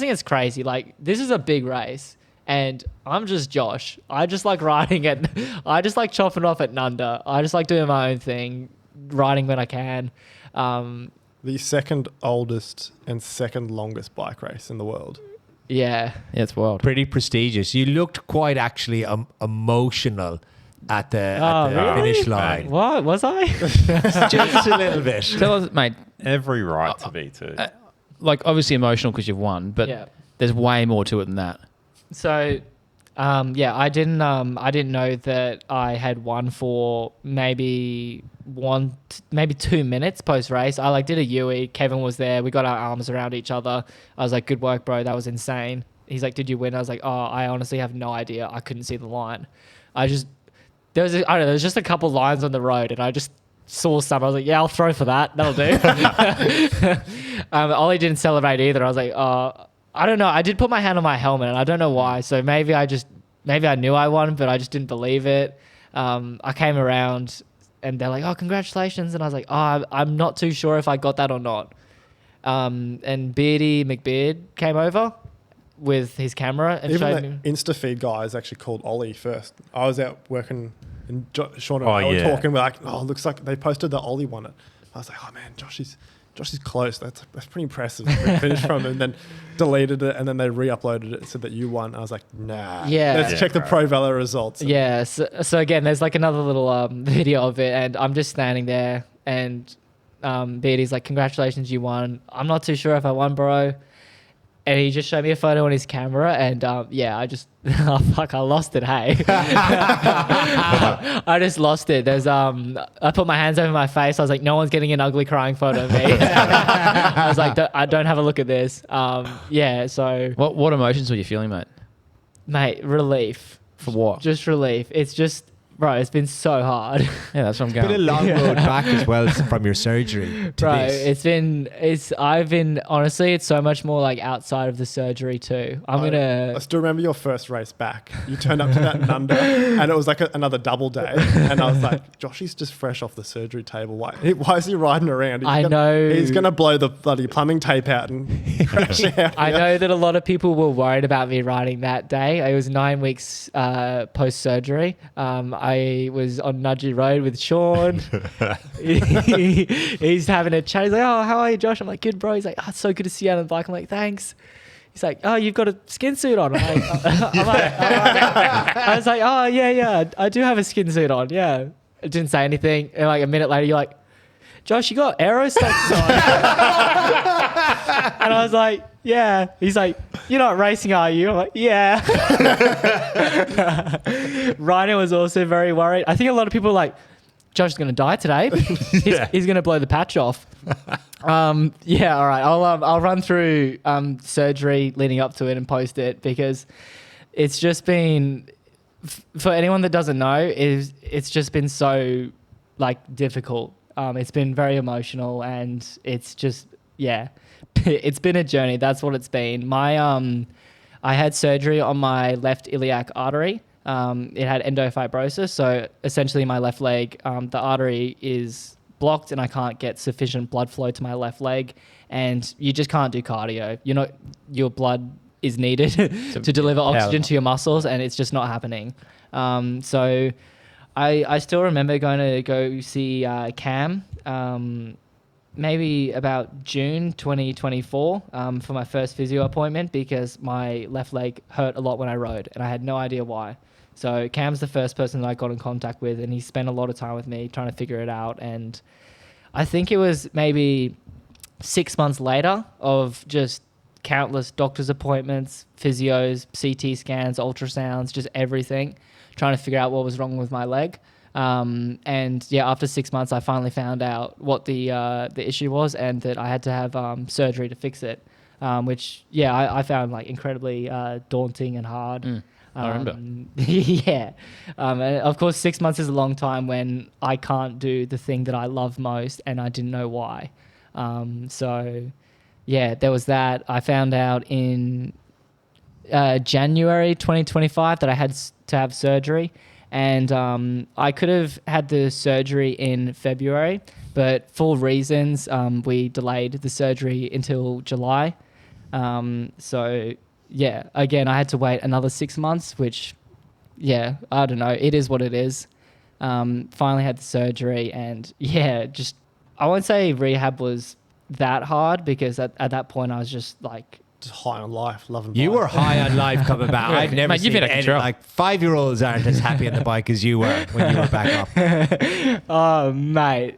think it's crazy. Like this is a big race. And I'm just Josh. I just like riding it. I just like chopping off at Nunda. I just like doing my own thing, riding when I can. The second oldest and second longest bike race in the world. Yeah. Yeah, it's wild. Pretty prestigious. You looked quite actually emotional at the really? finish line. What? Was I? Just a little bit. Tell us, mate, Every right to be too. like obviously emotional because you've won, but Yeah. there's way more to it than that. So, I didn't know that I had won for maybe 2 minutes post race. I like did a UE. Kevin was there. We got our arms around each other. I was like, "Good work, bro. That was insane." He's like, "Did you win?" I was like, "Oh, I honestly have no idea. I couldn't see the line. There was just a couple lines on the road, and I just saw some. I was like, yeah, I'll throw for that. That'll do." Ollie didn't celebrate either. I was like, I don't know. I did put my hand on my helmet, and I don't know why. So maybe I knew I won, but I just didn't believe it. I came around, and they're like, "Oh, congratulations!" And I was like, "Oh, I'm not too sure if I got that or not." And Beardy McBeard came over with his camera and showed me. Even the Insta feed guy is actually called Ollie first. I was out working, and Sean and Oh, I were yeah. talking. We're like, "Oh, it looks like they posted the Ollie one." I was like, "Oh man, Josh is close. That's pretty impressive." We finished from it, and then deleted it, and then they re-uploaded it, said that you won. I was like, "Nah, Yeah. let's Yeah, check the Pro Velo results." Yeah. So again, there's like another little video of it, and I'm just standing there, and Beardy's like, "Congratulations, you won." I'm not too sure if I won, bro. And he just showed me a photo on his camera, and I just I lost it. Hey, I just lost it. There's I put my hands over my face. I was like, no one's getting an ugly crying photo of me. I was like, I don't have a look at this. So What emotions were you feeling, mate? Relief. For what? Just relief. It's just, bro, it's been so hard. Yeah, that's what I'm Been a going. long road back as well from your surgery to Bro, this. I've been, honestly, it's so much more like outside of the surgery too. I still remember your first race back. You turned up to that Nunda, and it was like another double day. And I was like, "Josh, he's just fresh off the surgery table. Why is he riding around? He's gonna blow the bloody plumbing tape out and crash out." I know that a lot of people were worried about me riding that day. It was 9 weeks post surgery. I was on Nudgee Road with Sean. He's having a chat. He's like, "Oh, how are you, Josh?" I'm like, "Good, bro." He's like, "Oh, it's so good to see you on the bike." I'm like, "Thanks." He's like, "Oh, you've got a skin suit on." I was like, "Oh, yeah, I do have a skin suit on." Yeah. I didn't say anything. And like a minute later, you're like, "Josh, you got aero socks on." And I was like, "Yeah." He's like, "You're not racing, are you?" I'm like, "Yeah." Rhino was also very worried. I think a lot of people are like, "Josh is going to die today. He's going to blow the patch off." Yeah, all right. I'll run through surgery leading up to it and post it because it's just been, for anyone that doesn't know, it's just been so like difficult. It's been very emotional and it's just, yeah, it's been a journey. That's what it's been. I had surgery on my left iliac artery. It had endofibrosis. So essentially my left leg, the artery is blocked and I can't get sufficient blood flow to my left leg, and you just can't do cardio. Your blood is needed to deliver oxygen to your muscles, and it's just not happening. So I still remember going to go see Cam maybe about June 2024 for my first physio appointment because my left leg hurt a lot when I rode and I had no idea why. So Cam's the first person that I got in contact with, and he spent a lot of time with me trying to figure it out. And I think it was maybe 6 months later of just countless doctor's appointments, physios, CT scans, ultrasounds, just everything, trying to figure out what was wrong with my leg. And yeah, after 6 months, I finally found out what the issue was and that I had to have surgery to fix it, which, yeah, I found like incredibly daunting and hard. I remember. Yeah. And of course, 6 months is a long time when I can't do the thing that I love most and I didn't know why. So, yeah, there was that. I found out in January 2025 that I had to have surgery. And I could have had the surgery in February, but for reasons, we delayed the surgery until July. So, yeah, again, I had to wait another 6 months, which, yeah, I don't know. It is what it is. Finally had the surgery and, yeah, just, I won't say rehab was that hard because at that point I was just like, Just high on life, loving You bike. were high on life coming back. I've never Mate, you've seen been out of any, control. like 5-year-olds aren't as happy on the bike as you were when you were back up. oh, mate,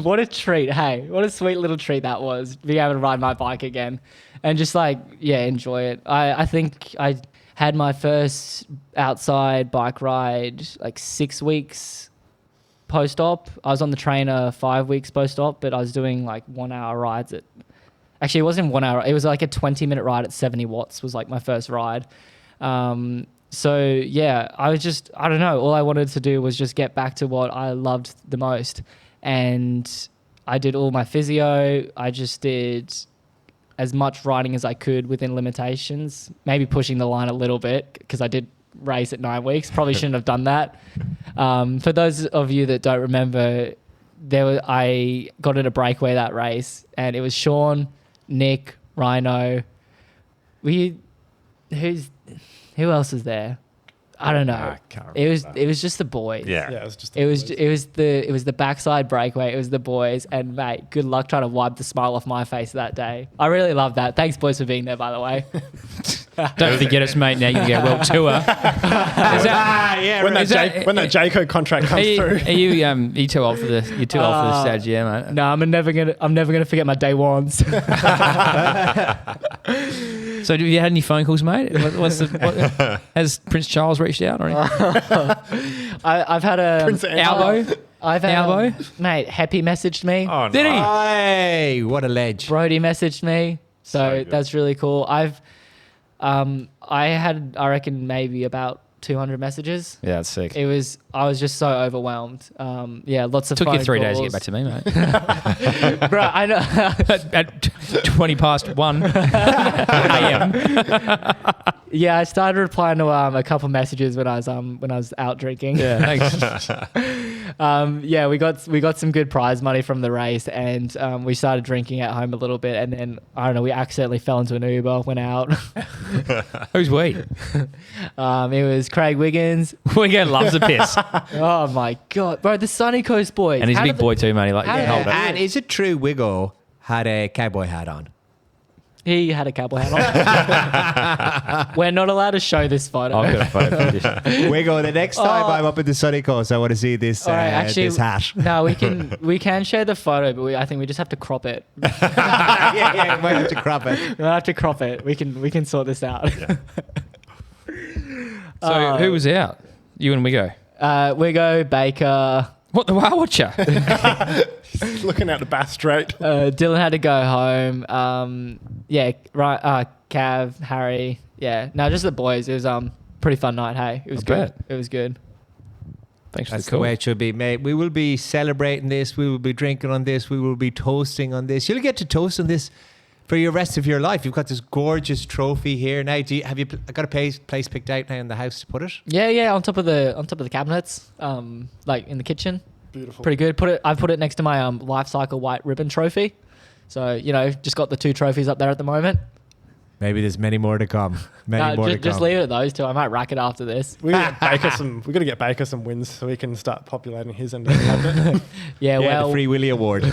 what a treat. Hey, what a sweet little treat that was, being able to ride my bike again and just like, yeah, enjoy it. I think I had my first outside bike ride like 6 weeks post-op. I was on the trainer 5 weeks post-op, but I was doing like 1 hour rides at, actually it wasn't 1 hour, it was like a 20-minute ride at 70 watts was like my first ride. So yeah, I was just, I don't know, all I wanted to do was just get back to what I loved the most. And I did all my physio. I just did as much riding as I could within limitations, maybe pushing the line a little bit because I did race at 9 weeks. Probably shouldn't have done that. For those of you that don't remember, I got in a breakaway that race and it was Sean, Nick, Rhino. Who else was there? I don't know. I can't It remember. was just the boys. Yeah. Yeah, it was just. It was the backside breakaway. It was the boys, and mate, good luck trying to wipe the smile off my face that day. I really love that. Thanks, boys, for being there. By the way, Don't forget us, mate. Now you can get a world tour. when that Jayco contract comes through. Are you too old for the? You're too old for the stage, yeah, mate. no, I'm never gonna forget my day ones. So, have you had any phone calls, mate? Has Prince Charles reached out or anything? I've had a Prince Albert. I've had Albo? mate. Happy messaged me. Oh, Did he? Hey, what a ledge. Brody messaged me, so So good. that's really cool. I had, I reckon, maybe about 200 messages. Yeah, that's sick. I was just so overwhelmed. Yeah, lots of Took you phone 3 days to calls. get back to me, mate. Bro, I know. At 20 past 1 a.m. Yeah, I started replying to a couple messages when I was out drinking. Yeah, thanks. Yeah, we got some good prize money from the race, and we started drinking at home a little bit, and then I don't know, we accidentally fell into an Uber, went out. Who's we? It was Craig Wiggins. Wigan loves a piss. Oh my god, bro, the Sunny Coast boys. And he's a How big do boy too, man. He how did hold they- it. And is it true Wiggo had a cowboy hat on? He had a cowboy hat on. We're not allowed to show this photo. I've got a photo for this. Wiggo, the next time Oh. I'm up in the sunny coast, I want to see this, All right, actually, this hat. No, we can share the photo, but I think we just have to crop it. yeah, we might have to crop it. We'll have to crop it. We can sort this out. So who was out? You and Wiggo. Wiggo, Baker. What the Wow Watcher? Looking out the Bass Strait. Dylan had to go home. Cav, Harry. Yeah, no, just the boys. It was pretty fun night. Hey, it was I good. bet. It was good. Thanks for That's the the call. way it should be, mate. We will be celebrating this. We will be drinking on this. We will be toasting on this. You'll get to toast on this for your rest of your life. You've got this gorgeous trophy here now. Have you got a place picked out now in the house to put it? Yeah, on top of the cabinets, like in the kitchen. Beautiful. Pretty good. I've put it next to my Life Cycle white ribbon trophy. So just got the 2 trophies up there at the moment. Maybe there's many more to come. Just leave it at those 2. I might rack it after this. We got to get Baker some wins so we can start populating his end of the cabinet. Yeah, well, the Free Willy Award.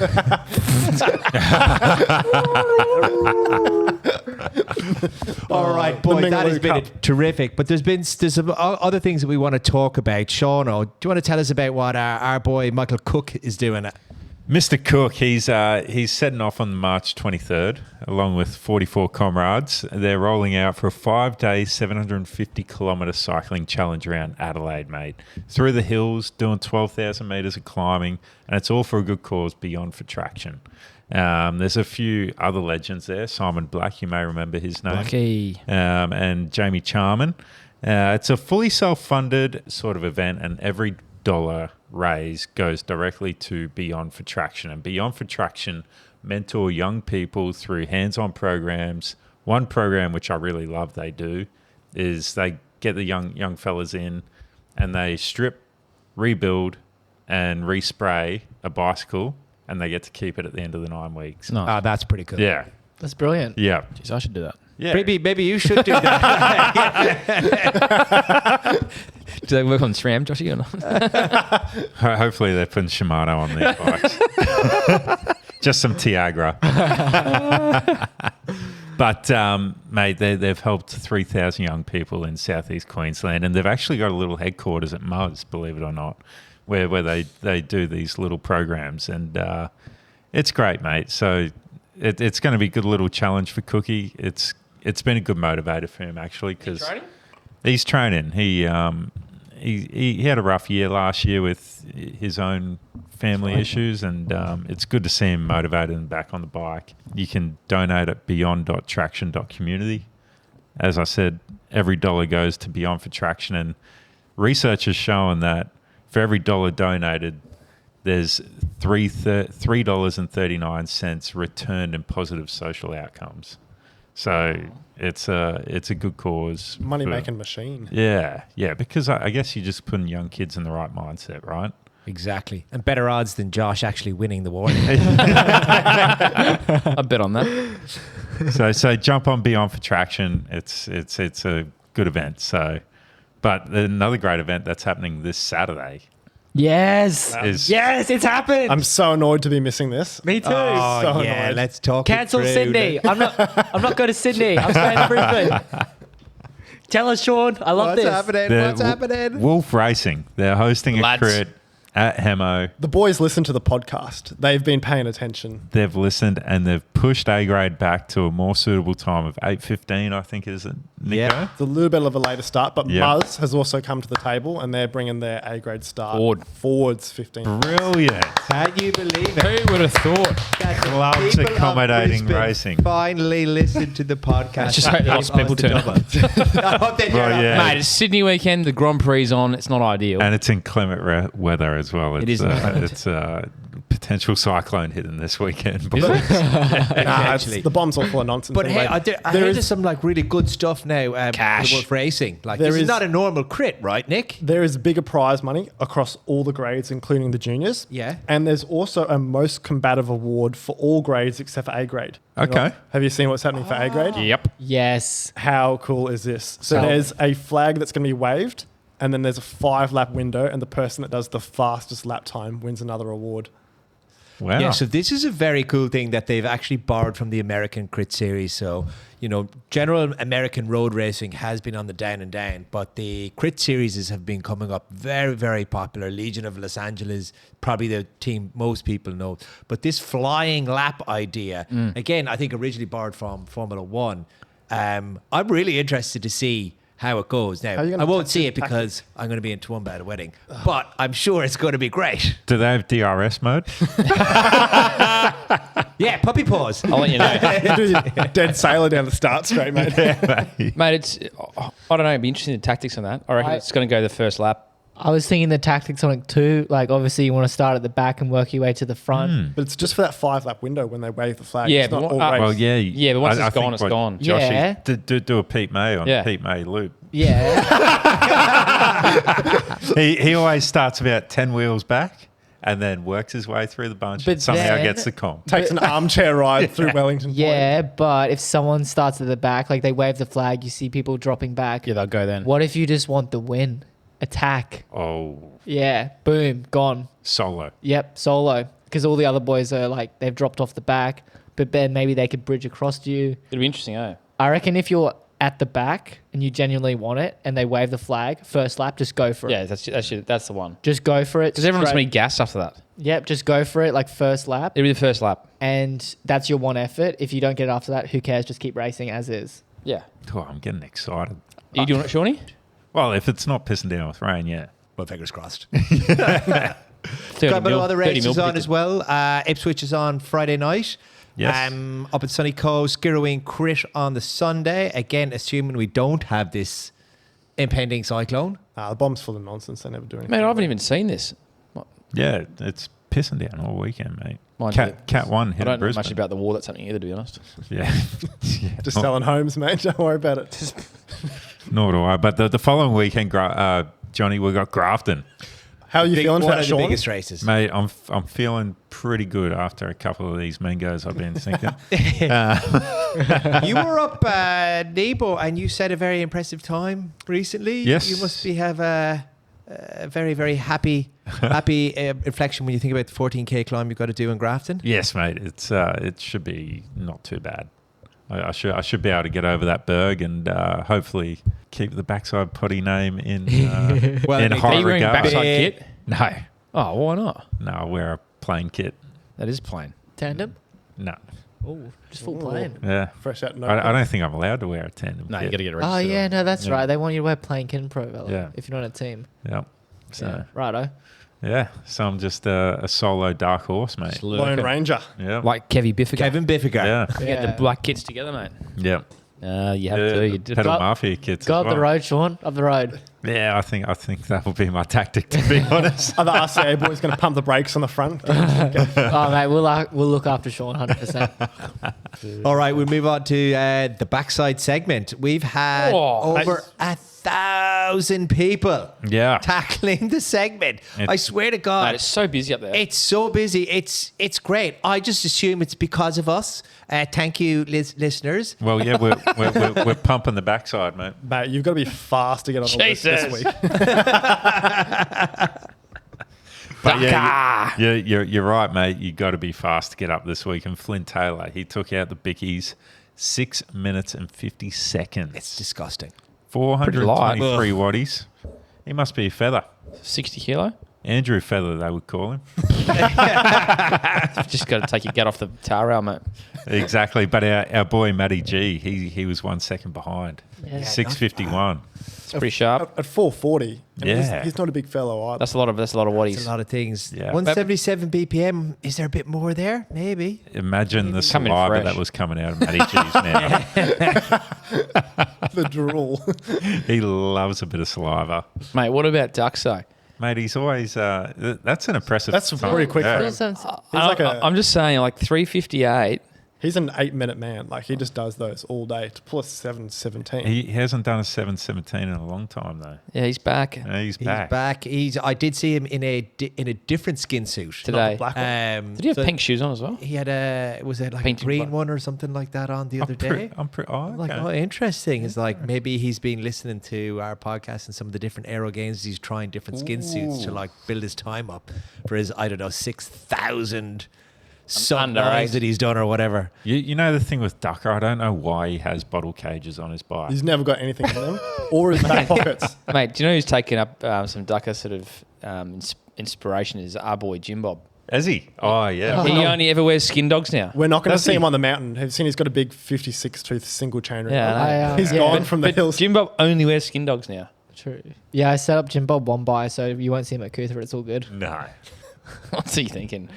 All right, boys, the that has Mingaloo been Cup. terrific. But there's some other things that we want to talk about. Sean, do you want to tell us about what our boy Michael Cook is doing? Mr. Cook, he's setting off on March 23rd, along with 44 comrades. They're rolling out for a 5-day, 750-kilometre cycling challenge around Adelaide, mate. Through the hills, doing 12,000 metres of climbing, and it's all for a good cause, Beyond for Traction. There's a few other legends there. Simon Black, you may remember his name. Blackie. And Jamie Charman. It's a fully self-funded sort of event, and every dollar raise goes directly to Beyond for Traction. And Beyond for Traction mentor young people through hands-on programs. One program which I really love they do is they get the young fellas in and they strip, rebuild and respray a bicycle, and they get to keep it at the end of the 9 weeks. Nice. That's pretty cool. Yeah. that's brilliant. Yeah. Jeez, I should do that. Yeah. Maybe you should do that. Do they work on SRAM, Joshy, or not? Hopefully they're putting Shimano on their bikes. Just some Tiagra. But, mate, they've helped 3,000 young people in southeast Queensland, and they've actually got a little headquarters at Muzz, believe it or not, where they do these little programs. And it's great, mate. So it's going to be a good little challenge for Cookie. It's been a good motivator for him, actually, because he's training. He had a rough year last year with his own family issues, and it's good to see him motivated and back on the bike. You can donate at beyond.traction.community. As I said, every dollar goes to Beyond for Traction, and research has shown that for every dollar donated, there's $3.39 returned in positive social outcomes. So it's a good cause. Money making machine. Yeah, because I guess you're just putting young kids in the right mindset, right? Exactly. And better odds than Josh actually winning the Warrnambool. I bet on that. So jump on Beyond for Traction. It's a good event. So, but another great event that's happening this Saturday. Yes, Yes, it's happened. I'm so annoyed to be missing this. Me too. Oh, So yeah, annoyed. let's talk. Cancel Sydney. I'm not going to Sydney. I'm staying in Brisbane. Tell us, Sean. I love What's this. happening? The What's happening? Wolf Racing. They're hosting a Lads. crit at Hemo. The boys listen to the podcast. They've been paying attention. They've listened and they've pushed A grade back to a more suitable time of 8:15. I think is it, Nico? Yeah. It's a little bit of a later start, but Yeah. Muzz has also come to the table and they're bringing their A grade start. Forwards 15. Brilliant. Can you believe it? Who would have thought? Clubs People of accommodating Brisbane racing. Finally listen to the podcast. Let's just hope lots of people turn up. I hope they turn Well, up. yeah. Mate, it's Sydney weekend. The Grand Prix on. It's not ideal. And it's in clement weather as well. It is in clement. It's potential cyclone hitting this weekend. Nah, Actually. the bomb's all full of nonsense. But anyway. hey, I heard there's some like really good stuff now. Cash. With racing. Like There this is is- not a normal crit, right, Nick? There is bigger prize money across all the grades, including the juniors. Yeah. And there's also a most combative award for all grades except for A grade. Okay. Have you seen what's happening for A grade? Yep. Yes. How cool is this? So So- there's a flag that's going to be waved, and then there's a 5-lap window, and the person that does the fastest lap time wins another award. Wow. Yeah, so this is a very cool thing that they've actually borrowed from the American Crit Series. So, general American road racing has been on the down and down, but the Crit Series have been coming up very, very popular. Legion of Los Angeles, probably the team most people know. But this flying lap idea, again, I think originally borrowed from Formula One. I'm really interested to see how it goes. Now, How are you gonna I won't tactic- see it because I'm going to be in Toowoomba at a wedding, but I'm sure it's going to be great. Do they have DRS mode? Yeah, puppy paws. I'll let you know. You do your dead sailor down the start straight, mate. Mate, it's, I don't know, it'd be interesting the tactics on that. I reckon it's going to go the first lap. I was thinking the tactics on it too. Like, obviously, you want to start at the back and work your way to the front. But it's just for that 5-lap window when they wave the flag. Yeah, it's not but all what- race. Well, yeah. Yeah, but once it's think gone, it's what gone. Josh is- Yeah. do a Pete May on Yeah. Pete May loop. Yeah. He always starts about 10 wheels back and then works his way through the bunch But and somehow then- gets the comp. Takes an armchair ride through Wellington Point. Yeah, but if someone starts at the back, like they wave the flag, you see people dropping back. Yeah, they'll go then. What if you just want the win? Attack. Oh, Yeah. Boom. Gone. solo. Yep. Solo. Because all the other boys are like, they've dropped off the back, but then maybe they could bridge across to you. It'll be interesting, eh? I reckon if you're at the back and you genuinely want it and they wave the flag, first lap, just go for it. Yeah, that's the one. Just go for it. Because everyone's straight- going to be gassed after that. Yep. Just go for it like first lap. It'll be the first lap. And that's your one effort. If you don't get it after that, who cares? Just keep racing as is. Yeah. Oh, I'm getting excited. Are you doing it, Shawnee? Well, if it's not pissing down with rain, yeah. Well, fingers crossed. 30 Got a bit of other 30 races mil on predicted. as well. Ipswich is on Friday night. Yes. Up at Sunny Coast, Skirroween Crit on the Sunday. Again, assuming we don't have this impending cyclone. The bomb's full of nonsense. They never do anything. Mate, I haven't even seen this. Yeah, it's pissing down all weekend, mate. Mind you, Cat 1 I hit don't know Brisbane. much about the war that's happening either, to be honest. Yeah. Yeah. Just selling homes, mate. Don't worry about it. Nor do I. But the following weekend, Johnny, we got Grafton. How are you feeling for One that, of the Sean? biggest races. Mate, I'm feeling pretty good after a couple of these mangoes I've been thinking. You were up Nebo and you said a very impressive time recently. Yes. You must have a very, very happy reflection when you think about the 14K climb you've got to do in Grafton. Yes, mate. It should be not too bad. I should be able to get over that berg and hopefully keep the backside potty name in Well, in Nick, high Are you wearing regard. backside kit? No, Oh, why not? no, I wear a plain kit. That is plain. Tandem? No, Oh, just full plane. yeah. Fresh out. No. I don't think I'm allowed to wear a tandem. No, kit. you got to get Oh, registered. yeah, no, that's Yeah. right. They want you to wear plain kit and Pro Velo Yeah. if you're not a team. Yep. So Yeah. Righto. yeah, so I'm just a solo dark horse, mate. Just Lone lurking. Ranger. Yeah. Like Kevy Biffiger. Kevin Biffiger. Yeah. You get the black kits together, mate. Yeah. You have Yeah, to. You the just pedal Go- mafia kits. Go as up the well. road, Sean. Up the road. Yeah, I think that will be my tactic, to be honest. Are the RCA boys going to pump the brakes on the front? Oh, mate, we'll look after Sean 100%. All right, we'll move on to the backside segment. We've had Oh, over 1,000 people Yeah. tackling the segment. I swear to God. Mate, it's so busy up there. It's so busy. It's great. I just assume it's because of us. Thank you, listeners. Well, yeah, we're pumping the backside, mate. Mate, you've got to be fast to get on the list this Jesus. week. But yeah, you're right, mate. You got to be fast to get up this week. And Flynn Taylor, he took out the Bickies 6 minutes and 50 seconds. It's disgusting. 423 waddies. He must be a feather. 60 kilo. Andrew Feather, they would call him. You've just got to take your gut off the tar rail, mate. Exactly. But our boy Matty G, he was 1 second behind. Yeah. 6:51. It's pretty sharp. At 440. And Yeah. he's not a big fellow either. That's a lot of waddies. It's a lot of things. Yeah. 177 BPM. Is there a bit more there? Maybe. Imagine the Coming saliva fresh. that was coming out of Matty G's mouth. the drool. He loves a bit of saliva. Mate, what about ducks though? Mate, he's always... that's an impressive That's time. pretty quick for him. Doesn't- He's like I'm just saying, like 3:58. He's an 8-minute man. Like he just does those all day to pull a 7:17. He hasn't done a 7:17 in a long time, though. Yeah, he's back Yeah, he's He's back. back. I did see him in a different skin suit today. black one. Did he have so pink shoes on as well? He had was it like Painted a green black. one or something like that on the other day? Oh, Like, okay. oh, interesting. It's like maybe he's been listening to our podcast and some of the different aero games. He's trying different skin suits to like build his time up for his, I don't know, 6,000 sub under nines eight. that he's done or whatever. You know the thing with Ducker, I don't know why he has bottle cages on his bike. He's never got anything in them or his back pockets. Mate, do you know who's taken up some Ducker sort of inspiration is our boy Jim Bob. Is he? Oh, yeah. He only ever wears skin dogs now. We're not going to Does see he? him on the mountain. Have you seen he's got a big 56 tooth single chain ring? Yeah, I know. He's gone from the hills. Jim Bob only wears skin dogs now. True. Yeah, I set up Jim Bob one by, so you won't see him at Coothra. It's all good. No. What's he thinking?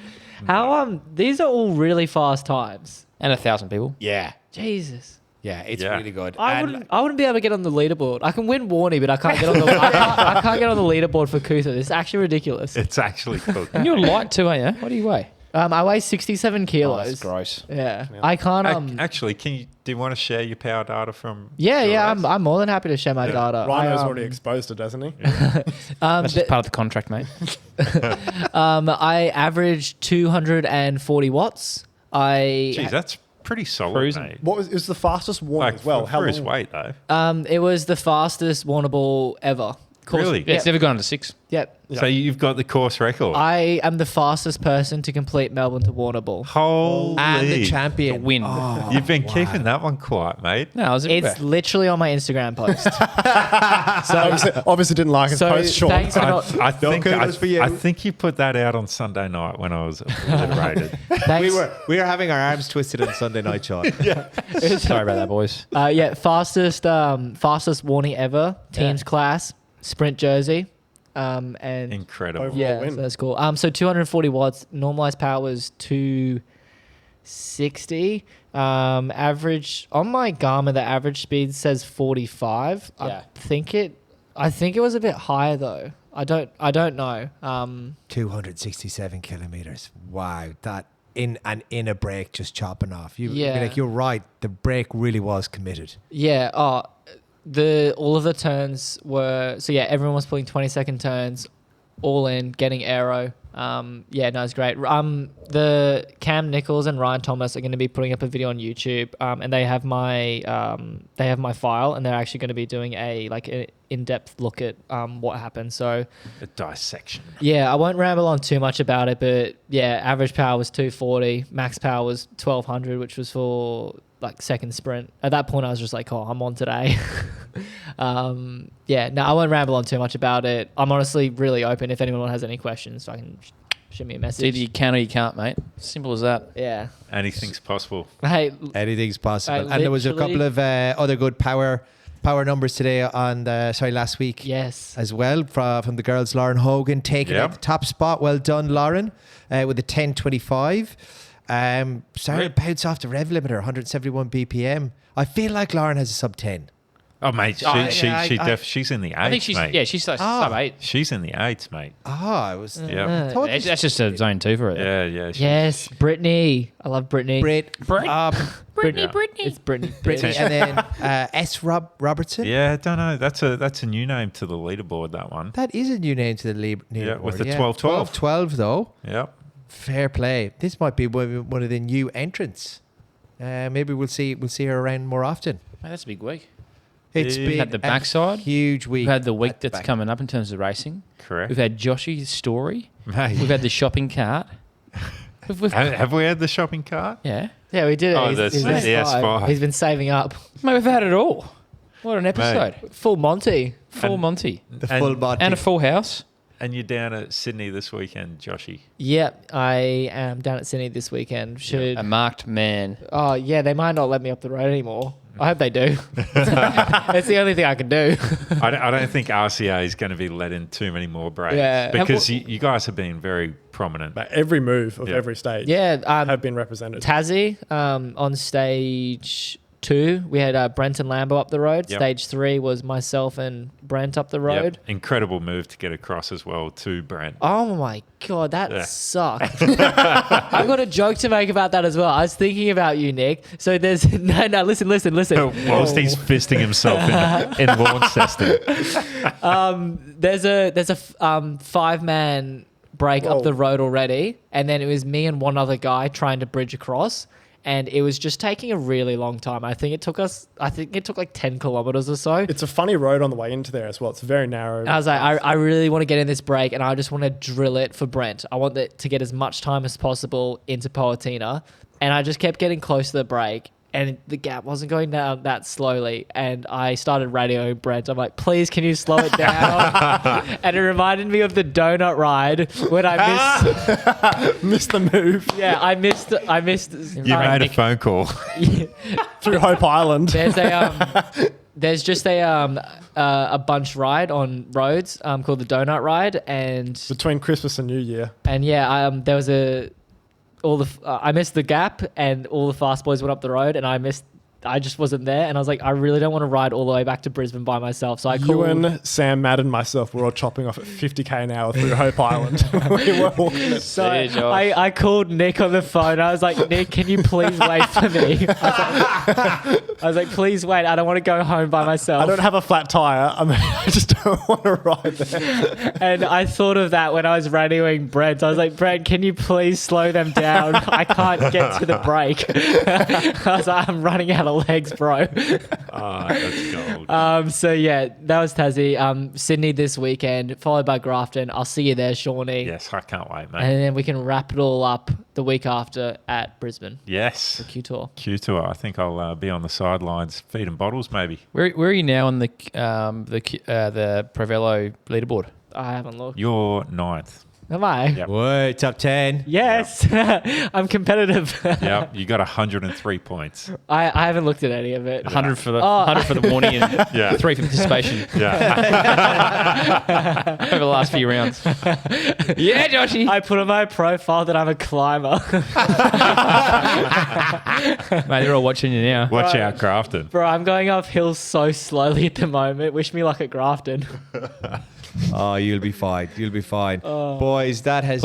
How these are all really fast times. And 1,000 people. Yeah. Jesus. Yeah, it's Yeah. really good. I And wouldn't be able to get on the leaderboard. I can win Warnie, but I can't get on the I can't get on the leaderboard for Coothra. This is actually ridiculous. It's actually cool. And you're light too, aren't you? What do you weigh? I weigh 67 Oh, kilos. that's gross. Yeah. I can't Actually, do you want to share your power data from... Yeah, your yeah, race? I'm more than happy to share my data. Rhino's I, already exposed it, hasn't he? That's just part of the contract, mate. I averaged 240 watts. Jeez, that's pretty solid, Cruising. mate. What was it was the fastest one Like, as well? for his weight, though. It was the fastest Warrnambool ever. Really? Yeah, it's never gone to 6. Yep. So you've got the course record. I am the fastest person to complete Melbourne to Warrnambool. Holy. and the champion. The win. You've been keeping that one quiet, mate. No, I was It's literally on my Instagram post. Obviously didn't like his So post, Sean. thanks for not. I think kudos for you. I think you put that out on Sunday night when I was obliterated. Thanks. We were having our arms twisted on Sunday night, Sean. Sorry about that, boys. Yeah, fastest Warnie ever. Teams class, sprint jersey, and Incredible. Overall yeah, win. so that's cool. So 240 watts. Normalized power was 260. Average on my Garmin, the average speed says 45. Yeah. I think it was a bit higher though. I don't know. 267 kilometers. Wow, that in a break just chopping off. Yeah. Like you're right. The break really was committed. Yeah. All of the turns were everyone was pulling 20-second turns, all in, getting aero. Yeah, no, it's great. The Cam Nichols and Ryan Thomas are going to be putting up a video on YouTube, and they have my file, and they're actually going to be doing an in-depth look at what happened. So A dissection. yeah, I won't ramble on too much about it, but yeah, average power was 240, max power was 1200, which was for like second sprint. At that point, I was just like, oh, I'm on today. Yeah, no, I won't ramble on too much about it. I'm honestly really open. If anyone has any questions, so I can shoot me a It's message. either you can or you can't, mate. Simple as that. Yeah. Anything's possible. Hey, Anything's possible. I And there was a literally- couple of other good power numbers today on last week. yes. As well from the girls. Lauren Hogan taking Yep. out the top spot. Well done, Lauren, with a 10:25. Started to bounce off the rev limiter, 171 BPM. I feel like Lauren has a sub 10. Oh, mate, she's in the eights, I think she's mate. she's like sub 8. She's in the eights, mate. I was. Yeah. thought That's just a zone 2 for it. Yeah. Yes, Brittany. I love Brittany. Brit. Brittany. It's Brittany. Brittany. And then S. Robertson. Yeah, I don't know. That's a new name to the leaderboard, that one. That is a new name to the leaderboard. Yeah, with the 12-12. 12-12 though. Yep. Fair play. This might be one of the new entrants. Maybe we'll see her around more often. Mate, that's a big week. It's We've been had the a backside. huge week. We've had the week at the that's back. coming up in terms of racing. Correct. We've had Joshy's story. Mate. We've had the shopping cart. Have we had the shopping cart? Yeah. Yeah, we did it. Oh, He's the been S5. He's been saving up. Mate, we've had it all. What an episode. Full Monty. Full Monty. The full body. And a full house. And you're down at Sydney this weekend, Joshy. Yep, I am down at Sydney this weekend. Should A marked man. Oh yeah, they might not let me up the road anymore. I hope they do. It's the only thing I can do. I don't think RCA is going to be let in too many more breaks. Yeah. Because you guys have been very prominent. But every move of Yeah. every stage Yeah, have been represented. Tassie on stage 2, we had Brent and Lambo up the road. Yep. Stage 3 was myself and Brent up the road. Yep. Incredible move to get across as well to Brent. Oh my God, that sucked. I've got a joke to make about that as well. I was thinking about you, Nick. So there's no, listen. Whilst he's fisting himself in Launceston. There's a 5-man break up the road already, and then it was me and one other guy trying to bridge across, and it was just taking a really long time. I think it took like 10 kilometers or so. It's a funny road on the way into there as well. It's very narrow. I was like, I really want to get in this break, and I just want to drill it for Brent. I want to get as much time as possible into Poatina, and I just kept getting close to the break, and the gap wasn't going down that slowly. And I started radioing Brent. I'm like, please, can you slow it down? And it reminded me of the donut ride when I Missed the move. Yeah, I missed. You made a phone call. Through Hope Island. There's just a bunch ride on roads called the donut ride, and Between Christmas and New Year. and yeah, there was I missed the gap, and all the fast boys went up the road, and I just wasn't there, and I was like, I really don't want to ride all the way back to Brisbane by myself. So I called Ewan, Sam, Matt, and myself were all chopping off at 50k an hour through Hope Island. We were walking it. So I called Nick on the phone. I was like, Nick, can you please wait for me? I was like, please wait. I don't want to go home by myself. I don't have a flat tire. I just don't want to ride there. And I thought of that when I was radioing Brent. I was like, Brent, can you please slow them down? I can't get to the break. I was like, I'm running out of legs, bro. That's gold. So yeah, that was Tassie. Sydney this weekend, followed by Grafton. I'll see you there, Shawnee. Yes, I can't wait, mate. And then we can wrap it all up the week after at Brisbane. Yes. The Q Tour. Q Tour. I think I'll be on the sidelines feeding bottles, maybe. Where are you now on the Provello leaderboard? I haven't looked. You're 9th. Am I? Yep. Whoa, top 10. Yes. I'm competitive. Yeah, you got 103 points. I haven't looked at any of it. 100 for the morning and 3 for participation. Yeah. Over the last few rounds. Yeah, Joshy. I put on my profile that I'm a climber. Mate, they're all watching you now. Watch out, Grafton. Bro, I'm going uphill so slowly at the moment. Wish me luck at Grafton. Oh, you'll be fine. You'll be fine. Boys, that has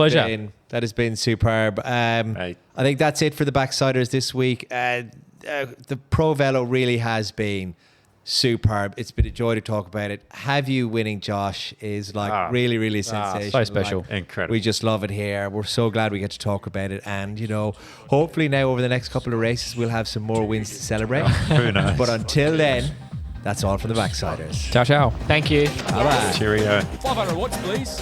been superb. I think that's it for the Backsiders this week. The Pro Velo really has been superb. It's been a joy to talk about it. Have you winning, Josh, is really, really sensational. So special. Incredible. We just love it here. We're so glad we get to talk about it. And, hopefully now over the next couple of races, we'll have some more wins to celebrate. Who knows? But until then, that's all from the Backsiders. Ciao, ciao. Thank you. Bye-bye. Cheerio. 500 watts, please.